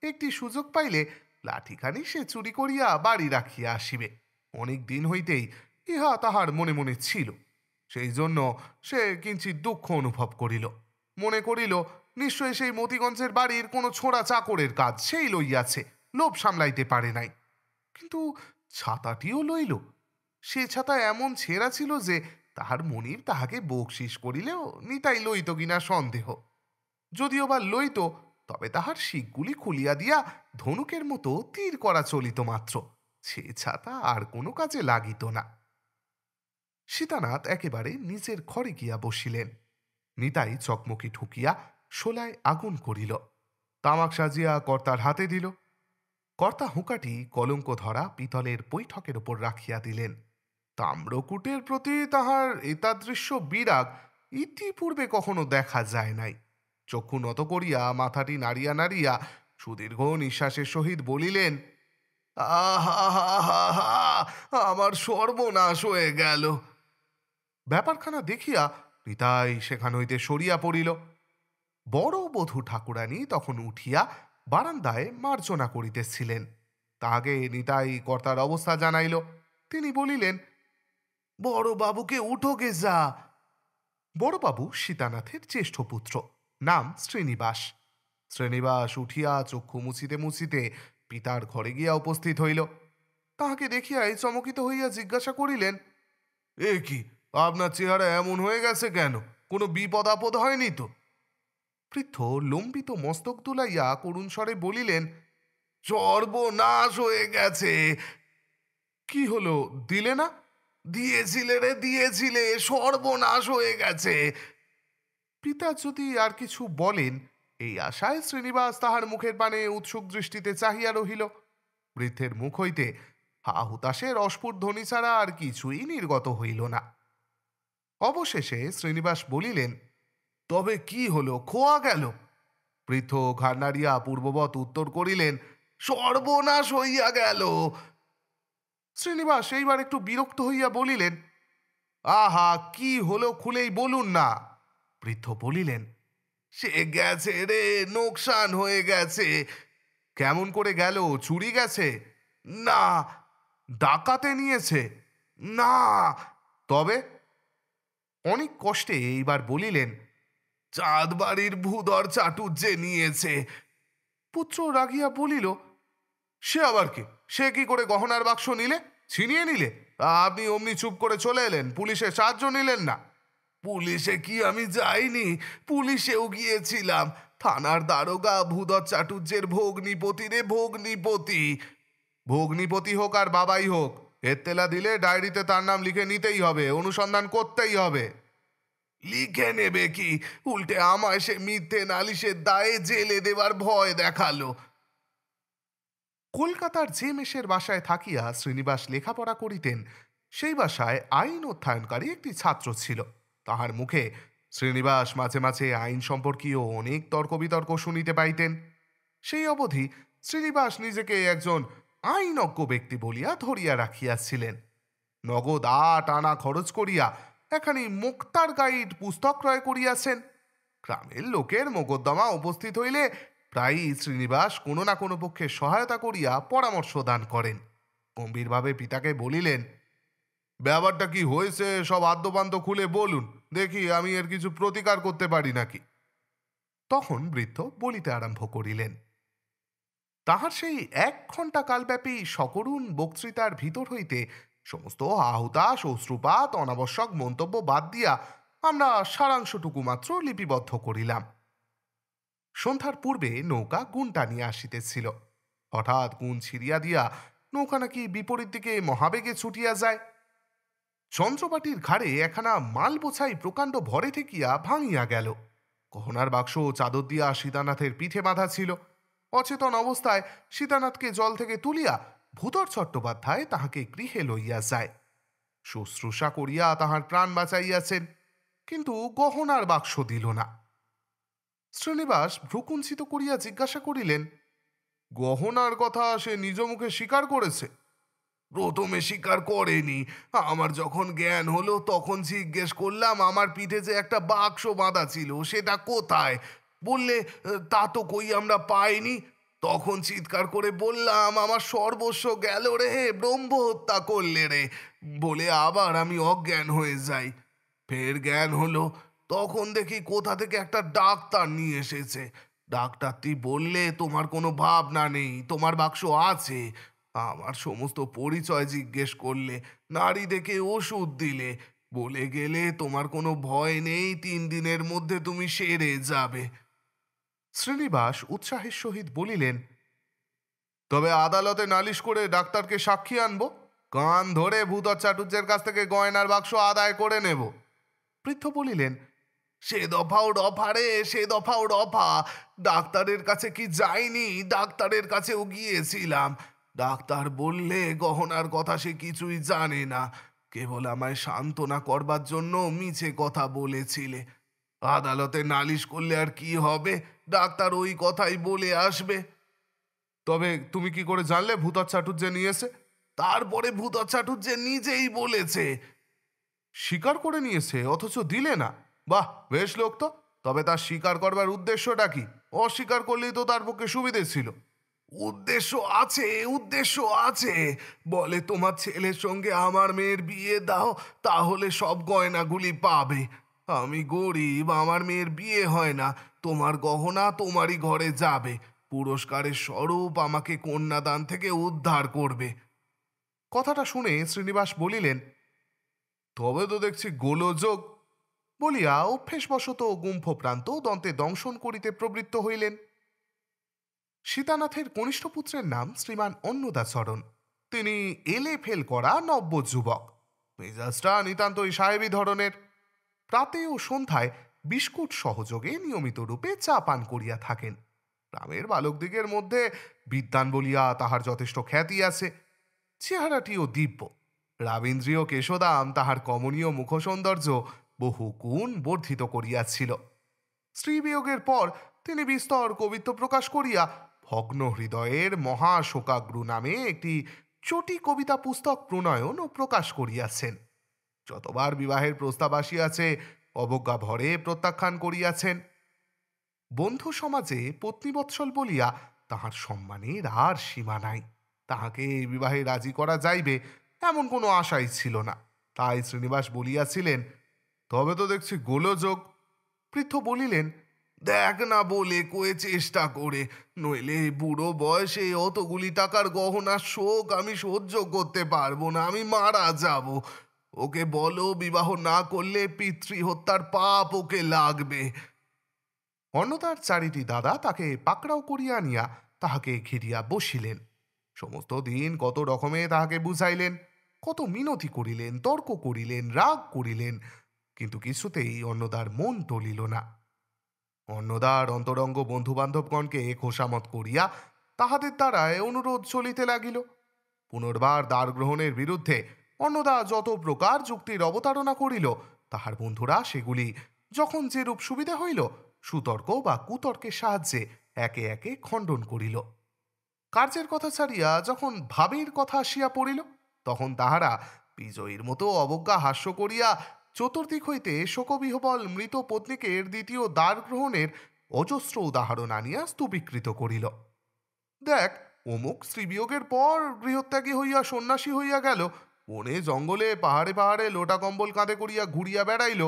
একটি সুযোগ পাইলে লাঠিখানি সে চুরি করিয়া বাড়ি রাখিয়া আসিবে, অনেক দিন হইতেই ইহা তাহার মনে মনে ছিল। সেই জন্য সে কিঞ্চিৎ দুঃখ অনুভব করিল। মনে করিল নিশ্চয় সেই মতিগঞ্জের বাড়ির কোনো ছোড়া চাকরের কাজ সেই লইয়াছে, লোভ সামলাইতে পারে নাই। কিন্তু ছাতাটিও লইল। সে ছাতা এমন ছেঁড়া ছিল যে তাহার মনিব তাহাকে বকশিস করিলেও নিতাই লইত কিনা সন্দেহ। যদিও বা লইত, তবে তাহার শিকগুলি খুলিয়া দিয়া ধনুকের মতো তীর করা চলিত মাত্র, সে ছাতা আর কোনো কাজে লাগিত না। সীতানাথ একেবারে নিজের ঘরে গিয়া বসিলেন। নিতাই চকমকি ঠুকিয়া শোলায় আগুন করিল, তামাক সাজিয়া কর্তার হাতে দিল। কর্তা হুঁকাটি কলঙ্ক ধরা পিতলের বৈঠকের ওপর রাখিয়া দিলেন। তাম্রকূটের প্রতি তাহার এতাদৃশ্য বিরাগ ইতিপূর্বে কখনো দেখা যায় নাই। চক্ষু নত করিয়া মাথাটি নাড়িয়া নাড়িয়া সুদীর্ঘ নিঃশ্বাসের সহিত বলিলেন, আহা, আমার সর্বনাশ হয়ে গেল। ব্যাপারখানা দেখিয়া নিতাই সেখান হইতে সরিয়া পড়িল। বড় বধূ ঠাকুরানী তখন উঠিয়া বারান্দায় মার্জনা করিতেছিলেন। তাহাকে নিতাই কর্তার অবস্থা জানাইল। তিনি বলিলেন, বড়বাবুকে উঠোগে যা। বড়বাবু সীতানাথের জ্যেষ্ঠ পুত্র, নাম শ্রীনিবাস। শ্রীনিবাস উঠিয়া চক্ষু মুছিতে মুছিতে পিতার ঘরে গিয়া উপস্থিত হইল। তাহাকে দেখিয়াই চমকিত হইয়া জিজ্ঞাসা করিলেন, এ কি, আপনার চেহারা এমন হয়ে গেছে কেন? কোনো বিপদ আপদ হয়নি তো? বৃদ্ধ লম্বিত মস্তক দুলাইয়া করুণ স্বরে বলিলেন, সর্বনাশ হয়ে গেছে। কি হলো, দিলে না? দিয়েছিলে রে, দিয়েছিলে, সর্বনাশ হয়ে গেছে। পিতা যদি আর কিছু বলেন এই আশায় শ্রীনিবাস তাহার মুখের পানে উৎসুক দৃষ্টিতে চাহিয়া রহিল। বৃদ্ধের মুখ হইতে হা হুতাশের অস্ফুট ধ্বনি ছাড়া আর কিছুই নির্গত হইল না। অবশেষে শ্রীনিবাস বলিলেন, তবে কি হলো, খোয়া গেল? বৃদ্ধ ঘাড় নাড়িয়া পূর্ববৎ উত্তর করিলেন, সর্বনাশ হইয়া গেল। শ্রীনিবাস এইবার একটু বিরক্ত হইয়া বলিলেন, আহা, কি হলো খুলেই বলুন না। বৃদ্ধ বলিলেন, সে গেছে রে, নোকসান হয়ে গেছে। কেমন করে গেল? চুরি গেছে? না। ডাকাতে নিয়েছে? না। তবে? অনেক কষ্টে এইবার বলিলেন, চাঁদ বাড়ির ভূধর চাটুর্যে নিয়েছে। পুত্র রাগিয়া বলিল, সে আবার কে? সে কি করে গহনার বাক্স নিলে, ছিনিয়ে নিলে? আপনি অমনি চুপ করে চলে এলেন, পুলিশের সাহায্য নিলেন না? পুলিশে কি আমি যাইনি? পুলিশেও গিয়েছিলাম। থানার দারোগা ভূধর চাটুর্যের ভগ্নিপতি রে, ভগ্নিপতি। ভগ্নিপতি হোক আর বাবাই হোক, এত্তেলা দিলে ডায়েরিতে তার নাম লিখে নিতেই হবে, অনুসন্ধান করতেই হবে। লিখে নেবে কি? উল্টে আমায় সে মিথ্যে নালিশের দায়ে জেলে দেবার ভয় দেখালো। কলকাতার যে মেষের বাসায় থাকিয়া শ্রীনিবাস লেখাপড়া করিতেন সেই বাসায় আইন অধ্যয়নকারী একটি ছাত্র ছিল। তাহার মুখে শ্রীনিবাস মাঝে মাঝে আইন সম্পর্কীয় অনেক তর্ক বিতর্ক শুনিতে পাইতেন। সেই অবধি শ্রীনিবাস নিজেকে একজন আইনজ্ঞ ব্যক্তি বলিয়া ধরিয়া রাখিয়াছিলেন। নগদ ৮ আনা খরচ করিয়া এখানি মুক্তার গাইড পুস্তক ক্রয় করিয়াছেন। গ্রামের লোকের মোকদ্দমা উপস্থিত হইলে প্রায়ই শ্রীনিবাস কোনো না কোনো পক্ষে সহায়তা করিয়া পরামর্শ দান করেন। গম্ভীরভাবে পিতাকে বলিলেন, ব্যাপারটা কি হয়েছে সব আদ্যপান্ত খুলে বলুন, দেখি আমি এর কিছু প্রতিকার করতে পারি নাকি। তখন বৃদ্ধ বলিতে আরম্ভ করিলেন। তাহার সেই ১ ঘণ্টা কালব্যাপী সকরুণ বক্তৃতার ভিতর হইতে সমস্ত আহুতাশ, অশ্রুপাত, অনাবশ্যক মন্তব্য বাদ দিয়া আমরা সারাংশটুকু মাত্র লিপিবদ্ধ করিলাম। সন্ধ্যার পূর্বে নৌকা গুণ টানিয়া আসিতেছিল। হঠাৎ গুণ ছিড়িয়া দিয়া নৌকা নাকি বিপরীত দিকে মহাবেগে ছুটিয়া যায়। চন্দ্রবাটির ঘাড়ে একখানা মাল বোঝাই প্রকাণ্ড ভরে ঠেকিয়া ভাঙিয়া গেল। গহনার বাক্স চাদর দিয়া সীতানাথের পিঠে বাঁধা ছিল। অচেতন অবস্থায় সীতানাথকে জল থেকে তুলিয়া ভূধর চট্টোপাধ্যায় তাহাকে গৃহে লইয়া যায়। শুশ্রূষা করিয়া তাহার প্রাণ বাঁচাইয়াছেন, কিন্তু গহনার বাক্স দিল না। শ্রীনিবাস ভ্রুকুঞ্চিত করিয়া জিজ্ঞাসা করিলেন, গহনার কথা সে নিজ মুখে স্বীকার করেছে? প্রথমে স্বীকার করেনি। আমার যখন জ্ঞান হলো তখন জিজ্ঞেস করলাম আমার পিঠে যে একটা বাক্স বাঁধা ছিল সেটা কোথায়। বললে, তা তো কই আমরা পাইনি। তখন চিৎকার করে বললাম, আমার সর্বস্ব গেল রে, ব্রহ্ম হত্যা করলে রে, বলে আবার আমি অজ্ঞান হয়ে যাই। ফের জ্ঞান হলো, তখন দেখি কোথা থেকে একটা ডাক্তার নিয়ে এসেছে। ডাক্তারটি বললে, তোমার কোনো ভাবনা নেই, তোমার বাক্স আছে। আমার সমস্ত পরিচয় জিজ্ঞেস করলে, নাড়ি দেখে ওষুধ দিলে, বলে গেলে তোমার কোনো ভয় নেই, ৩ দিনের মধ্যে তুমি সেরে যাবে। শ্রীনিবাস উৎসাহের সহিত বলিলেন, তবে আদালতে নালিশ করে ডাক্তারকে সাক্ষী আনব, কান ধরে ভূধর চাটুর্যের কাছ থেকে গয়নার বাক্স আদায় করে নেব। বৃদ্ধ বলিলেন, সে দফাও রফা রে, সে দফাও রফা। ডাক্তারের কাছে কি যাইনি? ডাক্তারের কাছেও গিয়েছিলাম। ডাক্তার বললে গহনার কথা সে কিছুই জানে না, কেবল আমায় সান্ত্বনা করবার জন্য মিছে কথা বলেছিলে। আদালতে নালিশ করলে আর কি হবে? ডাক্তার ওই কথাই বলে আসবে। তবে তুমি কি করে জানলে ভূতর চাটুর্যে নিয়েছে? তারপরে ভূতর চাটুর্যে নিজেই বলেছে। স্বীকার করে নিয়েছে অথচ দিলে না? বাহ, বেশ লোক তো। তবে তার স্বীকার করবার উদ্দেশ্যটা কি? অস্বীকার করলেই তো তার পক্ষে সুবিধে ছিল। উদ্দেশ্য আছে, উদ্দেশ্য আছে। বলে, তোমার ছেলের সঙ্গে আমার মেয়ের বিয়ে দাও, তাহলে সব গয়নাগুলি পাবে। আমি গরিব, আমার মেয়ের বিয়ে হয় না, তোমার গহনা তোমারই ঘরে যাবে। পুরস্কারের স্বরূপ আমাকে কন্যাদান থেকে উদ্ধার করবে। কথাটা শুনে শ্রীনিবাস বলিলেন, তবে তো দেখছি গোলযোগ, বলিয়া অভ্যেসবশত গুম্ফ প্রান্ত দন্তে দংশন করিতে প্রবৃত্ত হইলেন। সীতানাথের কনিষ্ঠ পুত্রের নাম শ্রীমান অন্নদাচরণ। তিনি এলে ফেল করা নব্য যুবক, মেজাজটা নিতান্তই সাহেবী ধরনের। প্রাতে ও সন্ধ্যায় বিস্কুট সহযোগে নিয়মিত রূপে চা পান করিয়া থাকেন। গ্রামের বালকদিগের মধ্যে বিদ্বান বলিয়া তাহার যথেষ্ট খ্যাতি আছে। চেহারাটিও দিব্য। রাবীন্দ্রীয় কেশদাম তাহার কমনীয় মুখসৌন্দর্য বহু গুণ বর্ধিত করিয়াছিল। স্ত্রী বিয়োগের পর তিনি বিস্তর কবিত্ব প্রকাশ করিয়া ভগ্ন হৃদয়ের মহাশোকাগ্রু নামে একটি চটি কবিতা পুস্তক প্রণয়ন ও প্রকাশ করিয়াছেন। যতবার বিবাহের প্রস্তাব আসিয়াছে অবজ্ঞা ভরে প্রত্যাখ্যান করিয়াছেন। বন্ধু সমাজে পত্নীবৎসল বলিয়া তাহার সম্মানের আর সীমা নাই। তাহাকে এই বিবাহে রাজি করা যাইবে এমন কোনো আশাই ছিল না। তাই শ্রীনিবাস বলিয়াছিলেন, তবে তো দেখছি গোলযোগ। পৃথ বলিলেন, দেখ না বলে কয়ে চেষ্টা করে, নইলে বুড়ো বয়সে অতগুলি টাকার গহনার শোক আমি সহ্য করতে পারবো না, আমি মারা যাব। ওকে বলো বিবাহ না করলে পিতৃহত্যার পাপ ওকে লাগবে। অন্নদার চারিটি দাদা তাকে পাকড়াও করিয়া আনিয়া তাহাকে ঘিরিয়া বসিলেন। সমস্ত দিন কত রকমে তাহাকে বুঝাইলেন, কত মিনতি করিলেন, তর্ক করিলেন, রাগ করিলেন, কিন্তু কিছুতেই অন্নদার মন টলিল না। অন্নদার অন্তরঙ্গ বন্ধুবান্ধবগণকে খোসামত করিয়া তাহাদের দ্বারায় অনুরোধ চলিতে লাগিল। পুনর্বার দ্বার গ্রহণের বিরুদ্ধে অন্নদা যত প্রকার যুক্তির অবতারণা করিল, তাহার বন্ধুরা সেগুলি যখন যেরূপ সুবিধা হইল সুতর্ক বা কুতর্কের সাহায্যে একে একে খণ্ডন করিল। কার্যের কথা ছাড়িয়া যখন ভাবের কথা আসিয়া পড়িল, তখন তাহারা বিজয়ীর মতো অবজ্ঞা হাস্য করিয়া চতুর্দিক হইতে শোকবিহবল মৃত পত্নীকের দ্বিতীয় দ্বার গ্রহণের অজস্র উদাহরণ আনিয়া স্তূপীকৃত করিল। দেখ, অমুক স্ত্রীবিয়োগের পর গৃহত্যাগী হইয়া সন্ন্যাসী হইয়া গেল, বনে জঙ্গলে পাহাড়ে পাহাড়ে লোটা কম্বল কাঁধে করিয়া ঘুরিয়া বেড়াইল,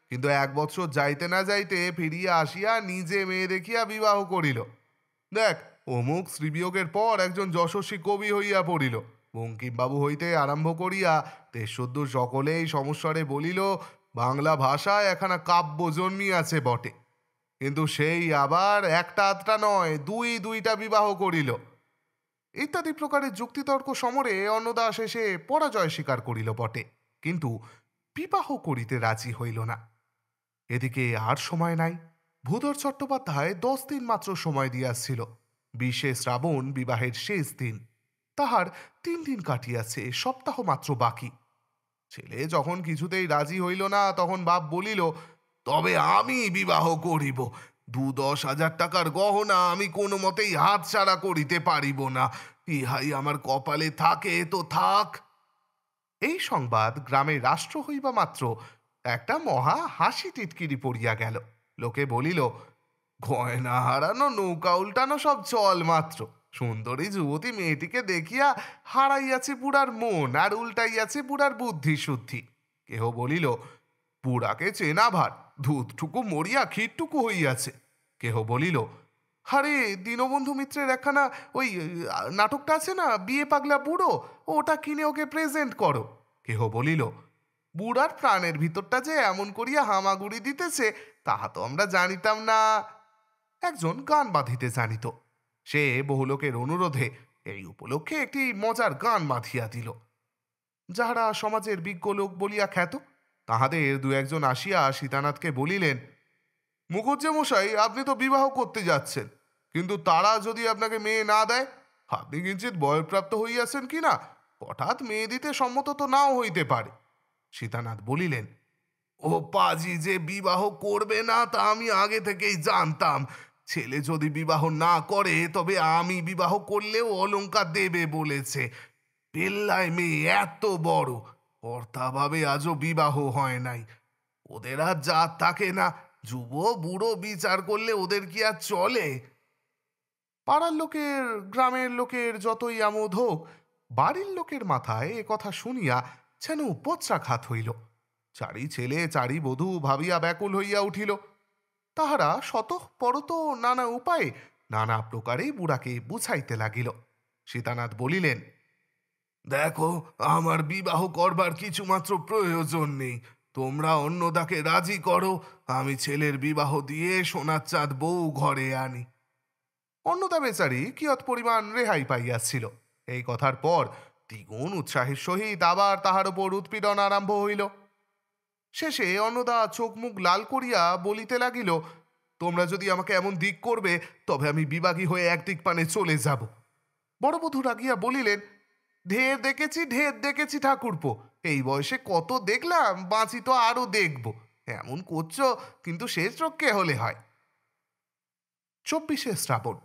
কিন্তু 1 বৎসর যাইতে না যাইতে ফিরিয়া আসিয়া নিজে মেয়ে দেখিয়া বিবাহ করিল। দেখ, অমুক স্ত্রীবিয়োগের পর একজন যশস্বী কবি হইয়া পড়িল, বঙ্কিমবাবু হইতে আরম্ভ করিয়া দেশসুদ্ধ সকলেই সমস্বরে বলিল, বাংলা ভাষায় একখানা কাব্য জন্মিয়াছে বটে, কিন্তু সেই আবার একটা আধটা নয়, দুইটা বিবাহ করিল। ইত্যাদি প্রকারের যুক্তিতর্ক সমরে অন্নদা শেষে পরাজয় স্বীকার করিল বটে, কিন্তু বিবাহ করিতে রাজি হইল না। এদিকে আর সময় নাই। ভূধর চট্টোপাধ্যায় 10 দিন মাত্র সময় দিয়াছিল। 20শে শ্রাবণ বিবাহের শেষ দিন। তাহার 3 দিন কাটিয়াছে, সপ্তাহ মাত্র বাকি। ছেলে যখন কিছুতেই রাজি হইল না, তখন বাপ বলিল, তবে আমি বিবাহ করিব। 2-10 হাজার টাকার গহনা আমি কোনো মতেই হাতছাড়া করিতে পারিব না। ইহাই আমার কপালে থাকে তো থাক। এই সংবাদ গ্রামে রাষ্ট্র হইবা মাত্র একটা মহা হাসি টিটকিরি পড়িয়া গেল। লোকে বলিল, গয়না হারানো, নৌকা উল্টানো সব চল মাত্র। সুন্দরী যুবতী মেয়েটিকে দেখিয়া হারাইয়াছে বুড়ার মন, আর উল্টাইয়াছে বুড়ার বুদ্ধি শুদ্ধি। কেহ বলিল, বুড়াকে চেনা ভার, দুধটুকু মরিয়া ক্ষীরটুকু হইয়াছে। কেহ বলিল, আরে দীনবন্ধু মিত্রের একখানা ওই নাটকটা আছে না, বিয়ে পাগলা বুড়ো, ওটা কিনে ওকে প্রেজেন্ট করো। কেহ বলিল, বুড়ার প্রাণের ভিতরটা যে এমন করিয়া হামাগুড়ি দিতেছে, তাহা তো আমরা জানিতাম না। একজন গান বাঁধিতে জানিত। সে বহু লোকের অনুরোধে এই উপলক্ষে একটি মজার গান বাঁধিয়া দিল। যাহারা সমাজের বিজ্ঞ লোক বলিয়া খ্যাত, তাহাদের 2-1 জন আসিয়া সীতানাথকে বলিলেন, মুখুজ্জে মশাই, আপনি তো বিবাহ করতে যাচ্ছেন, কিন্তু তারা যদি আপনাকে মেয়ে না দেয়, আপনি কিঞ্চিৎ বয়প্রাপ্ত হইয়াছেন কিনা, হঠাৎ মেয়ে দিতে সম্মত তো নাও হইতে পারে। সীতানাথ বলিলেন, ও পাজি যে বিবাহ করবে না তা আমি আগে থেকেই জানতাম। ছেলে যদি বিবাহ না করে তবে আমি বিবাহ করলেও অলংকার দেবে বলেছে। পেল্লায় মেয়ে এত বড়, অর্থাভাবে আজও বিবাহ হয় নাই। ওদের আর জাত থাকে না, যুব বুড়ো বিচার করলে ওদের কি আর চলে? পাড়ার লোকের, গ্রামের লোকের যতই আমোদ হোক, বাড়ির লোকের মাথায় এ কথা শুনিয়া যেন বজ্রাঘাত হইল। চারি ছেলে চারি বধূ ভাবিয়া ব্যাকুল হইয়া উঠিল। তাহারা স্বতঃপরত নানা উপায়ে নানা প্রকারে বুড়াকে বুঝাইতে লাগিল। সীতানাথ বলিলেন, দেখো, আমার বিবাহ করবার কিছুমাত্র প্রয়োজন নেই। তোমরা অন্নদাকে রাজি করো, আমি ছেলের বিবাহ দিয়ে সোনার চাঁদ বউ ঘরে আনি। অন্নদা বেচারি কিয়ৎ পরিমাণ রেহাই পাইয়াছিল। এই কথার পর দ্বিগুণ উৎসাহের সহিত আবার তাহার উপর উৎপীড়ন আরম্ভ হইল। শেষে অন্নদা চোখ মুখ লাল করিয়া বলিতে লাগিল, তোমরা যদি আমাকে এমন দিক করবে তবে আমি বিভাগী হয়ে একদিক পানে চলে যাব। বড় বধূ রাগিয়া বলিলেন, ঢের দেখেছি ঠাকুরপো, এই বয়সে কত দেখলাম, বাঁচি তো আরো দেখব। এমন করছো, কিন্তু শেষ রক্ষে হলে হয়। 24শে শ্রাবণ,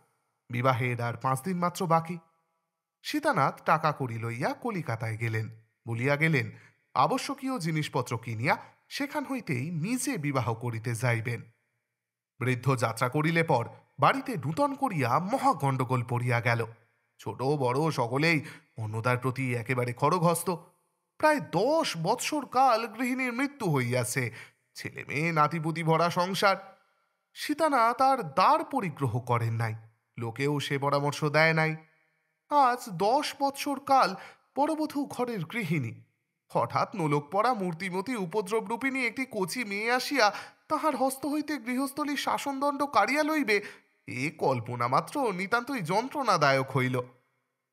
বিবাহের আর 5 দিন মাত্র বাকি। সীতানাথ টাকা কড়ি লইয়া কলিকাতায় গেলেন, বলিয়া গেলেন আবশ্যকীয় জিনিসপত্র কিনিয়া সেখান হইতেই নিজে বিবাহ করিতে যাইবেন। বৃদ্ধ যাত্রা করিলে পর বাড়িতে নূতন করিয়া মহা গণ্ডগোল পড়িয়া গেল। ছোট বড় সকলেই অন্নদার প্রতি একেবারে খড়গহস্ত। প্রায় 10 বৎসর কাল গৃহিণীর মৃত্যু হইয়াছে, ছেলে মেয়ে নাতিপুতি ভরা সংসার। সীতানাথ তার দ্বার পরিগ্রহ করেন নাই, লোকেও সে পরামর্শ দেয় নাই। আজ 10 বৎসর কাল বড়বধূ ঘরের গৃহিণী, হঠাৎ নোলক পড়া মূর্তিমতী উপদ্রবরূপিণী একটি কচি মেয়ে আসিয়া তাহার হস্ত হইতে গৃহস্থলীর শাসনদণ্ড কাড়িয়া লইবে, এ কল্পনা মাত্র নিতান্তই যন্ত্রণাদায়ক হইল।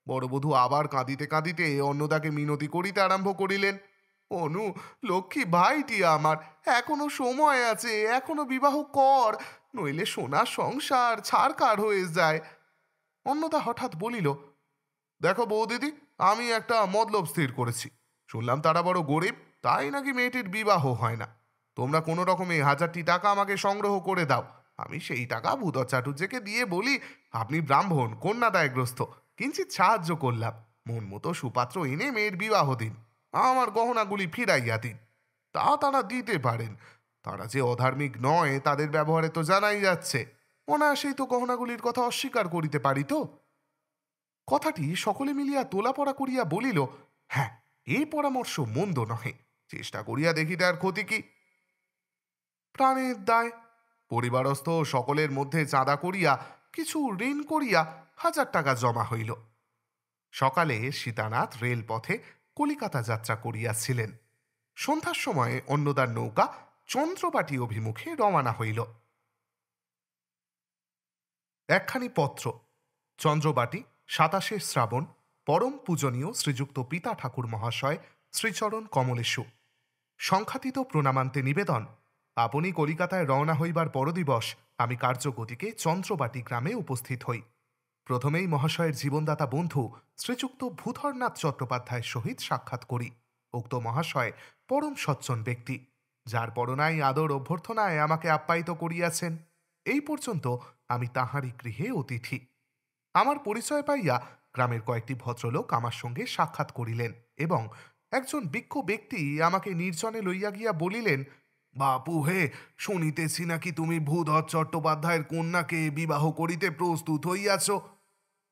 বড়বধূ আবার কাঁদিতে কাঁদিতে অন্নদাকে মিনতি করিতে আরম্ভ করিলেন, অনু, লক্ষ্মী ভাইটি আমার, এখনো সময় আছে, এখনো বিবাহ কর, নইলে সোনা সংসার ছাড়কার হয়ে যায়। অন্নদা হঠাৎ বলিল, দেখো বৌদিদি, আমি একটা মতলব স্থির করেছি। শুনলাম তারা বড় গরিব, তাই নাকি মেয়েটির বিবাহ হয় না। তোমরা কোনো রকমে 1000টি টাকা আমাকে সংগ্রহ করে দাও, আমি সেই টাকা ভূধর চাটুর্যকে দিয়ে বলি আপনি ব্রাহ্মণ, কন্যাদায়গ্রস্ত, কিঞ্চিৎ সাহায্য করলাম, মন মতো সুপাত্র এনে মেয়ের বিবাহ দিন, আমার গহনাগুলি ফিরাইয়া দিন। তা তারা দিতে পারেন। তারা যে অধার্মিক নয় তাদের ব্যবহারে তো জানাই যাচ্ছে। অনায়াসেই তো গহনাগুলির কথা অস্বীকার করিতে পারি তো। কথাটি সকলে মিলিয়া তোলাপড়া করিয়া বলিল, হ্যাঁ, এই পরামর্শ মন্দ নহে, চেষ্টা করিয়া দেখিতে আর ক্ষতি কি। প্রাণের দায়, পরিবারস্থ সকলের মধ্যে চাঁদা করিয়া কিছু ঋণ করিয়া 1000 টাকা জমা হইল। সকালে সীতানাথ রেলপথে কলিকাতা যাত্রা করিয়াছিলেন। সন্ধ্যার সময় অন্নদার নৌকা চন্দ্রবাটি অভিমুখে রওনা হইল। একখানি পত্র। চন্দ্রবাটি, 27শে শ্রাবণ, পরম পূজনীয় শ্রীযুক্ত পিতা ঠাকুর মহাশয় শ্রীচরণ কমলেশু, সংখ্যাতীত প্রণামান্তে নিবেদন, আপনি কলিকাতায় রওনা হইবার পরদিবস আমি কার্যগতিকে চন্দ্রবাটি গ্রামে উপস্থিত হই। প্রথমেই মহাশয়ের জীবনদাতা বন্ধু শ্রীযুক্ত ভূধরনাথ চট্টোপাধ্যায়ের সহিত সাক্ষাৎ করি। উক্ত মহাশয় পরম সজ্জন ব্যক্তি, যার পরনাই আদর অভ্যর্থনায় আমাকে আপ্যায়িত করিয়াছেন। এই পর্যন্ত আমি তাঁহারই গৃহে অতিথি। আমার পরিচয় পাইয়া গ্রামের কয়েকটি ভদ্রলোক আমার সঙ্গে সাক্ষাৎ করিলেন এবং একজন বিজ্ঞ ব্যক্তি আমাকে নির্জনে লইয়া গিয়া বলিলেন, বাপু হে, শুনিতেছি নাকি তুমি ভূধর চট্টোপাধ্যায়ের কন্যাকে বিবাহ করিতে প্রস্তুত হইয়াছ।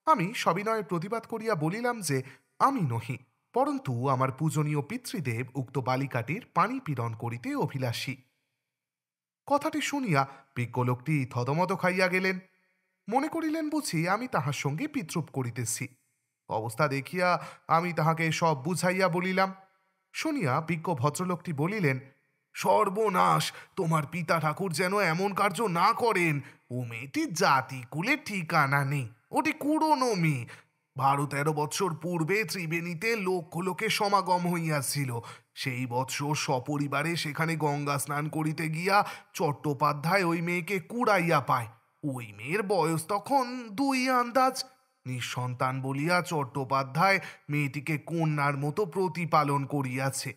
আমি সবিনয়ে প্রতিবাদ করিয়া বলিলাম যে আমি নহি, পরন্তু আমার পূজনীয় পিতৃদেব উক্ত বালিকাটির পানি পীড়ন করিতে অভিলাষী। কথাটি শুনিয়া বিজ্ঞ লোকটি থতমত খাইয়া গেলেন, মনে করিলেন বুঝি আমি তাহার সঙ্গে বিদ্রূপ করিতেছি। অবস্থা দেখিয়া আমি তাহাকে সব বুঝাইয়া বলিলাম। শুনিয়া বিজ্ঞ ভদ্রলোকটি বলিলেন, সর্বনাশ, তোমার পিতা ঠাকুর যেন এমন কার্য না করেন। ও মেয়েটির জাতি কুলে ঠিকানা নেই, ওটি কুড়োনো মেয়ে। 12-13 বৎসর পূর্বে ত্রিবেণীতে লক্ষ লোকের সমাগম হইয়াছিল। সেই বৎসর সপরিবারে সেখানে গঙ্গা স্নান করিতে গিয়া চট্টোপাধ্যায় ওই মেয়েকে কুড়াইয়া পায়। ওই মেয়ের বয়স তখন 2 আন্দাজ। নিঃসন্তান বলিয়া চট্টোপাধ্যায় মেয়েটিকে কন্যার মতো প্রতিপালন করিয়াছে।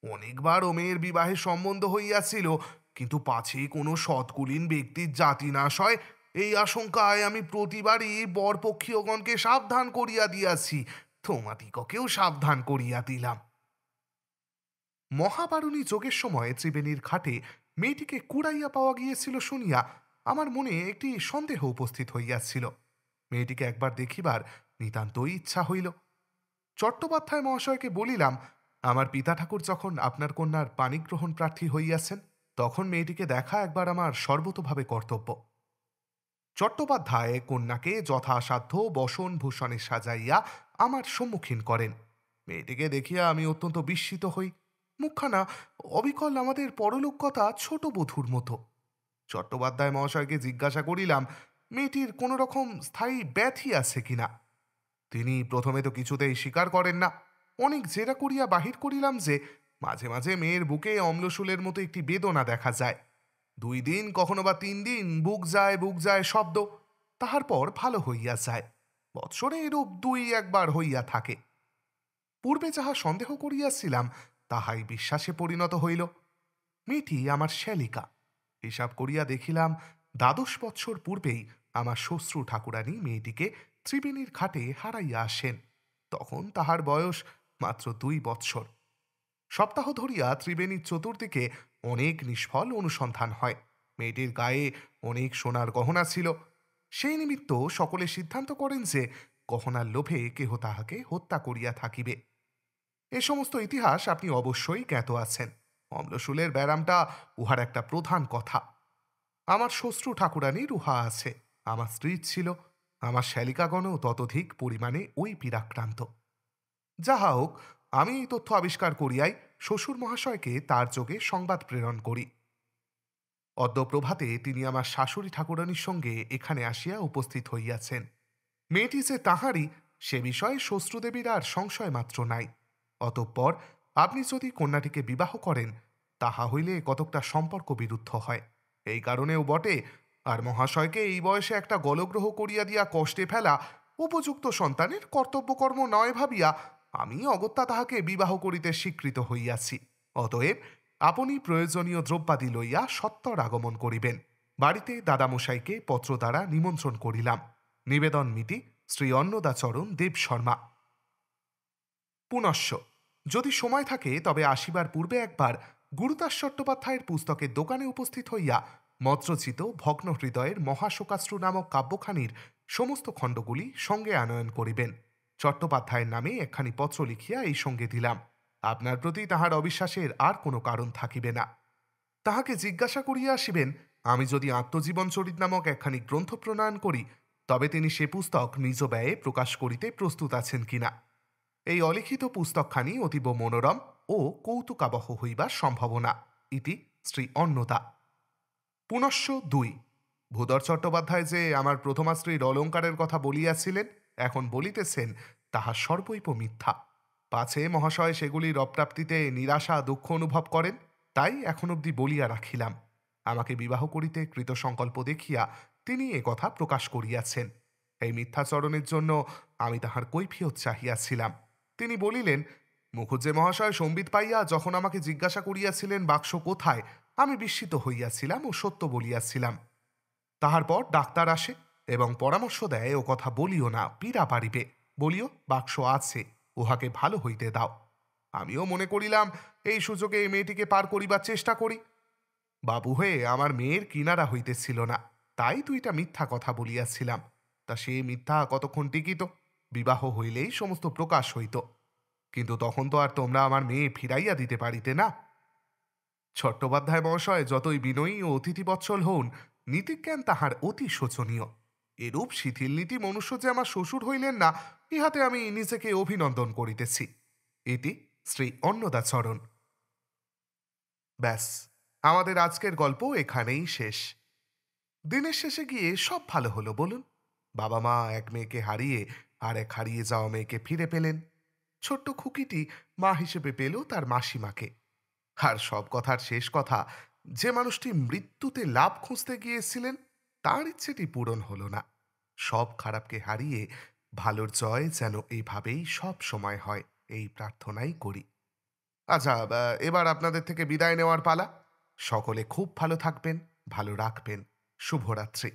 অনেকবার ও মেয়ের বিবাহে সম্বন্ধ হইয়াছিল, কিন্তু পাছে কোনো সৎকুলীন ব্যক্তির জাতি নাশ হয়, এই আশঙ্কায় আমি প্রতিবারই বরপক্ষীয়গণকে সাবধান করিয়া দিয়াছি, তোমাদিগকেও সাবধান করিয়া দিলাম। মহাবারুণী যোগের সময় ত্রিবেণীর ঘাটে মেয়েটিকে কুড়াইয়া পাওয়া গিয়েছিল শুনিয়া আমার মনে একটি সন্দেহ উপস্থিত হইয়াছিল। মেয়েটিকে একবার দেখিবার নিতান্তই ইচ্ছা হইল। চট্টোপাধ্যায় মহাশয়কে বলিলাম, আমার পিতা ঠাকুর যখন আপনার কন্যার পাণিগ্রহণ প্রার্থী হইয়াছেন, তখন মেয়েটিকে দেখা একবার আমার সর্বতোভাবে কর্তব্য। চট্টোপাধ্যায় কন্যাকে যথাসাধ্য বসন ভূষণে সাজাইয়া আমার সম্মুখীন করেন। মেয়েটিকে দেখিয়া আমি অত্যন্ত বিস্মিত হই। মুখখানা অবিকল আমাদের পরলোককথা ছোট বধূর মতো। চট্টোপাধ্যায় মহাশয়কে জিজ্ঞাসা করিলাম মেয়েটির কোনো রকম স্থায়ী ব্যাধি আছে কিনা। তিনি প্রথমে তো কিছুতেই স্বীকার করেন না। অনেক জেরা করিয়া বাহির করিলাম যে মাঝে মাঝে মেয়ের বুকে অম্লশূলের মতো একটি বেদনা দেখা যায়। 2 দিন কখনো বা 3 দিন বুক যায় শব্দ, তাহার পর ভালো হইয়া যায়। বৎসরে এরূপ 2-1 বার হইয়া থাকে। পূর্বে যাহা সন্দেহ করিয়াছিলাম তাহাই বিশ্বাসে পরিণত হইল। মেয়েটি আমার শ্যালিকা। হিসাব করিয়া দেখিলাম 12 বৎসর পূর্বেই আমার শ্বশ্রু ঠাকুরানী মেয়েটিকে ত্রিবেণীর ঘাটে হারাইয়া আসেন। তখন তাহার বয়স মাত্র 2 বৎসর। সপ্তাহ ধরিয়া ত্রিবেণীর চতুর্দিকে অনেক নিষ্ফল অনুসন্ধান হয়। মেয়েটির গায়ে অনেক সোনার গহনা ছিল। সেই নিমিত্ত সকলে সিদ্ধান্ত করেন যে গহনার লোভে কেহ তাহাকে হত্যা করিয়া থাকিবে। এ সমস্ত ইতিহাস আপনি অবশ্যই জ্ঞাত আছেন। অম্লশূলের ব্যারামটা উহার একটা প্রধান কথা। আমার শ্বশ্রু ঠাকুরানীর উহা আছে, আমার স্ত্রীর ছিল, আমার শ্যালিকাগণও ততোধিক পরিমাণে ওই পীড়াক্রান্ত। যাহা হোক, আমি এই তথ্য আবিষ্কার করিয়াই শ্বশুর মহাশয়কে তার যোগে সংবাদ প্রেরণ করি। অদ্য প্রভাতে তিনি আমার শাশুড়ি ঠাকুরানীর সঙ্গে এখানে আসিয়া উপস্থিত হইয়াছেন। মেয়েটি যে তাহারই সে বিষয়ে শ্বশ্রুদেবীর আর সংশয় মাত্র নাই। অতঃপর আপনি যদি কন্যাটিকে বিবাহ করেন তাহা হইলে কতকটা সম্পর্ক বিরুদ্ধ হয়, এই কারণেও বটে। আর মহাশয়কে এই বয়সে একটা গলগ্রহ করিয়া দিয়া কষ্টে ফেলা উপযুক্ত সন্তানের কর্তব্যকর্ম নয় ভাবিয়া আমি অগত্যা তাহাকে বিবাহ করিতে স্বীকৃত হইয়াছি। অতএব আপনি প্রয়োজনীয় দ্রব্যাদি লইয়া সত্বর আগমন করিবেন। বাড়িতে দাদামশাইকে পত্র দ্বারা নিমন্ত্রণ করিলাম। নিবেদন মিতি শ্রী অন্নদাচরণ দেব শর্মা। পুনশ্চ যদি সময় থাকে তবে আসিবার পূর্বে একবার গুরুদাস চট্টোপাধ্যায়ের পুস্তকের দোকানে উপস্থিত হইয়া মন্ত্রচিত ভগ্ন হৃদয়ের মহাশোকাশ্রু নামক কাব্যখানির সমস্ত খণ্ডগুলি সঙ্গে আনয়ন করিবেন। চট্টোপাধ্যায়ের নামে একখানি পত্র লিখিয়া এই সঙ্গে দিলাম। আপনার প্রতি তাহার অবিশ্বাসের আর কোনো কারণ থাকিবে না। তাহাকে জিজ্ঞাসা করিয়া আসিবেন, আমি যদি আত্মজীবন চরিত নামক একখানি গ্রন্থ প্রণয়ন করি তবে তিনি সে পুস্তক নিজ ব্যয়ে প্রকাশ করিতে প্রস্তুত আছেন কিনা। এই অলিখিত পুস্তকখানি অতীব মনোরম ও কৌতুকাবহ হইবার সম্ভাবনা। ইতি শ্রী অন্নদা। পুনশ্চ 2, ভূধর চট্টোপাধ্যায় যে আমার প্রথমা স্ত্রীর অলঙ্কারের কথা বলিয়াছিলেন এখন বলিতেছেন তাহা সর্বৈব মিথ্যা। পাছে মহাশয় সেগুলির অপ্রাপ্তিতে নিরাশা দুঃখ অনুভব করেন, তাই এখন অবধি বলিয়া রাখিলাম। আমাকে বিবাহ করিতে কৃতসংকল্প দেখিয়া তিনি এ কথা প্রকাশ করিয়াছেন। এই মিথ্যাচরণের জন্য আমি তাহার কৈফিয়ত চাহিয়াছিলাম। তিনি বলিলেন, মুখুজ্জে মহাশয় সম্বিত পাইয়া যখন আমাকে জিজ্ঞাসা করিয়াছিলেন বাক্স কোথায়, আমি বিস্মিত হইয়াছিলাম ও সত্য বলিয়াছিলাম। তাহার পর ডাক্তার আসে এবং পরামর্শ দেয় ও কথা বলিও না, পীড়া পারিবে, বলিও বাক্স আছে, উহাকে ভালো হইতে দাও। আমিও মনে করিলাম এই সুযোগে এই মেয়েটিকে পার করিবার চেষ্টা করি। বাবু হয়ে আমার মেয়ের কিনারা হইতেছিল না, তাই 2টা মিথ্যা কথা বলিয়াছিলাম। তা সে মিথ্যা কতক্ষণ টিকিত? বিবাহ হইলেই সমস্ত প্রকাশ হইত। কিন্তু তখন তো আর তোমরা আমার মেয়ে ফিরাইয়া দিতে পারিতে না। চট্টোপাধ্যায় মহাশয় যতই বিনয়ী ও অতিথিবৎসল হন, নীতিজ্ঞান তাহার অতি শোচনীয়। এরূপ শিথিল নীতি মনুষ্য যে আমার শ্বশুর হইলেন না, ইহাতে আমি নিজেকে অভিনন্দন করিতেছি। এটি শ্রী অন্নদাচরণ। ব্যাস, আমাদের আজকের গল্প এখানেই শেষ। দিনের শেষে গিয়ে সব ভালো হলো বলুন। বাবা মা এক মেয়েকে হারিয়ে আর এক হারিয়ে যাওয়া মেয়েকে ফিরে পেলেন। ছোট্ট খুকিটি মা হিসেবে পেল তার মাসিমাকে। আর সব কথার শেষ কথা, যে মানুষটি মৃত্যুতে লাভ খুঁজতে গিয়েছিলেন তার ইচ্ছেটি পূরণ হলো না। সব খারাপকে হারিয়ে ভালোর জয় যেন এইভাবেই সব সময় হয়, এই প্রার্থনাই করি। আচ্ছা, এবার আপনাদের থেকে বিদায় নেওয়ার পালা। সকলে খুব ভালো থাকবেন, ভালো রাখবেন। শুভরাত্রি।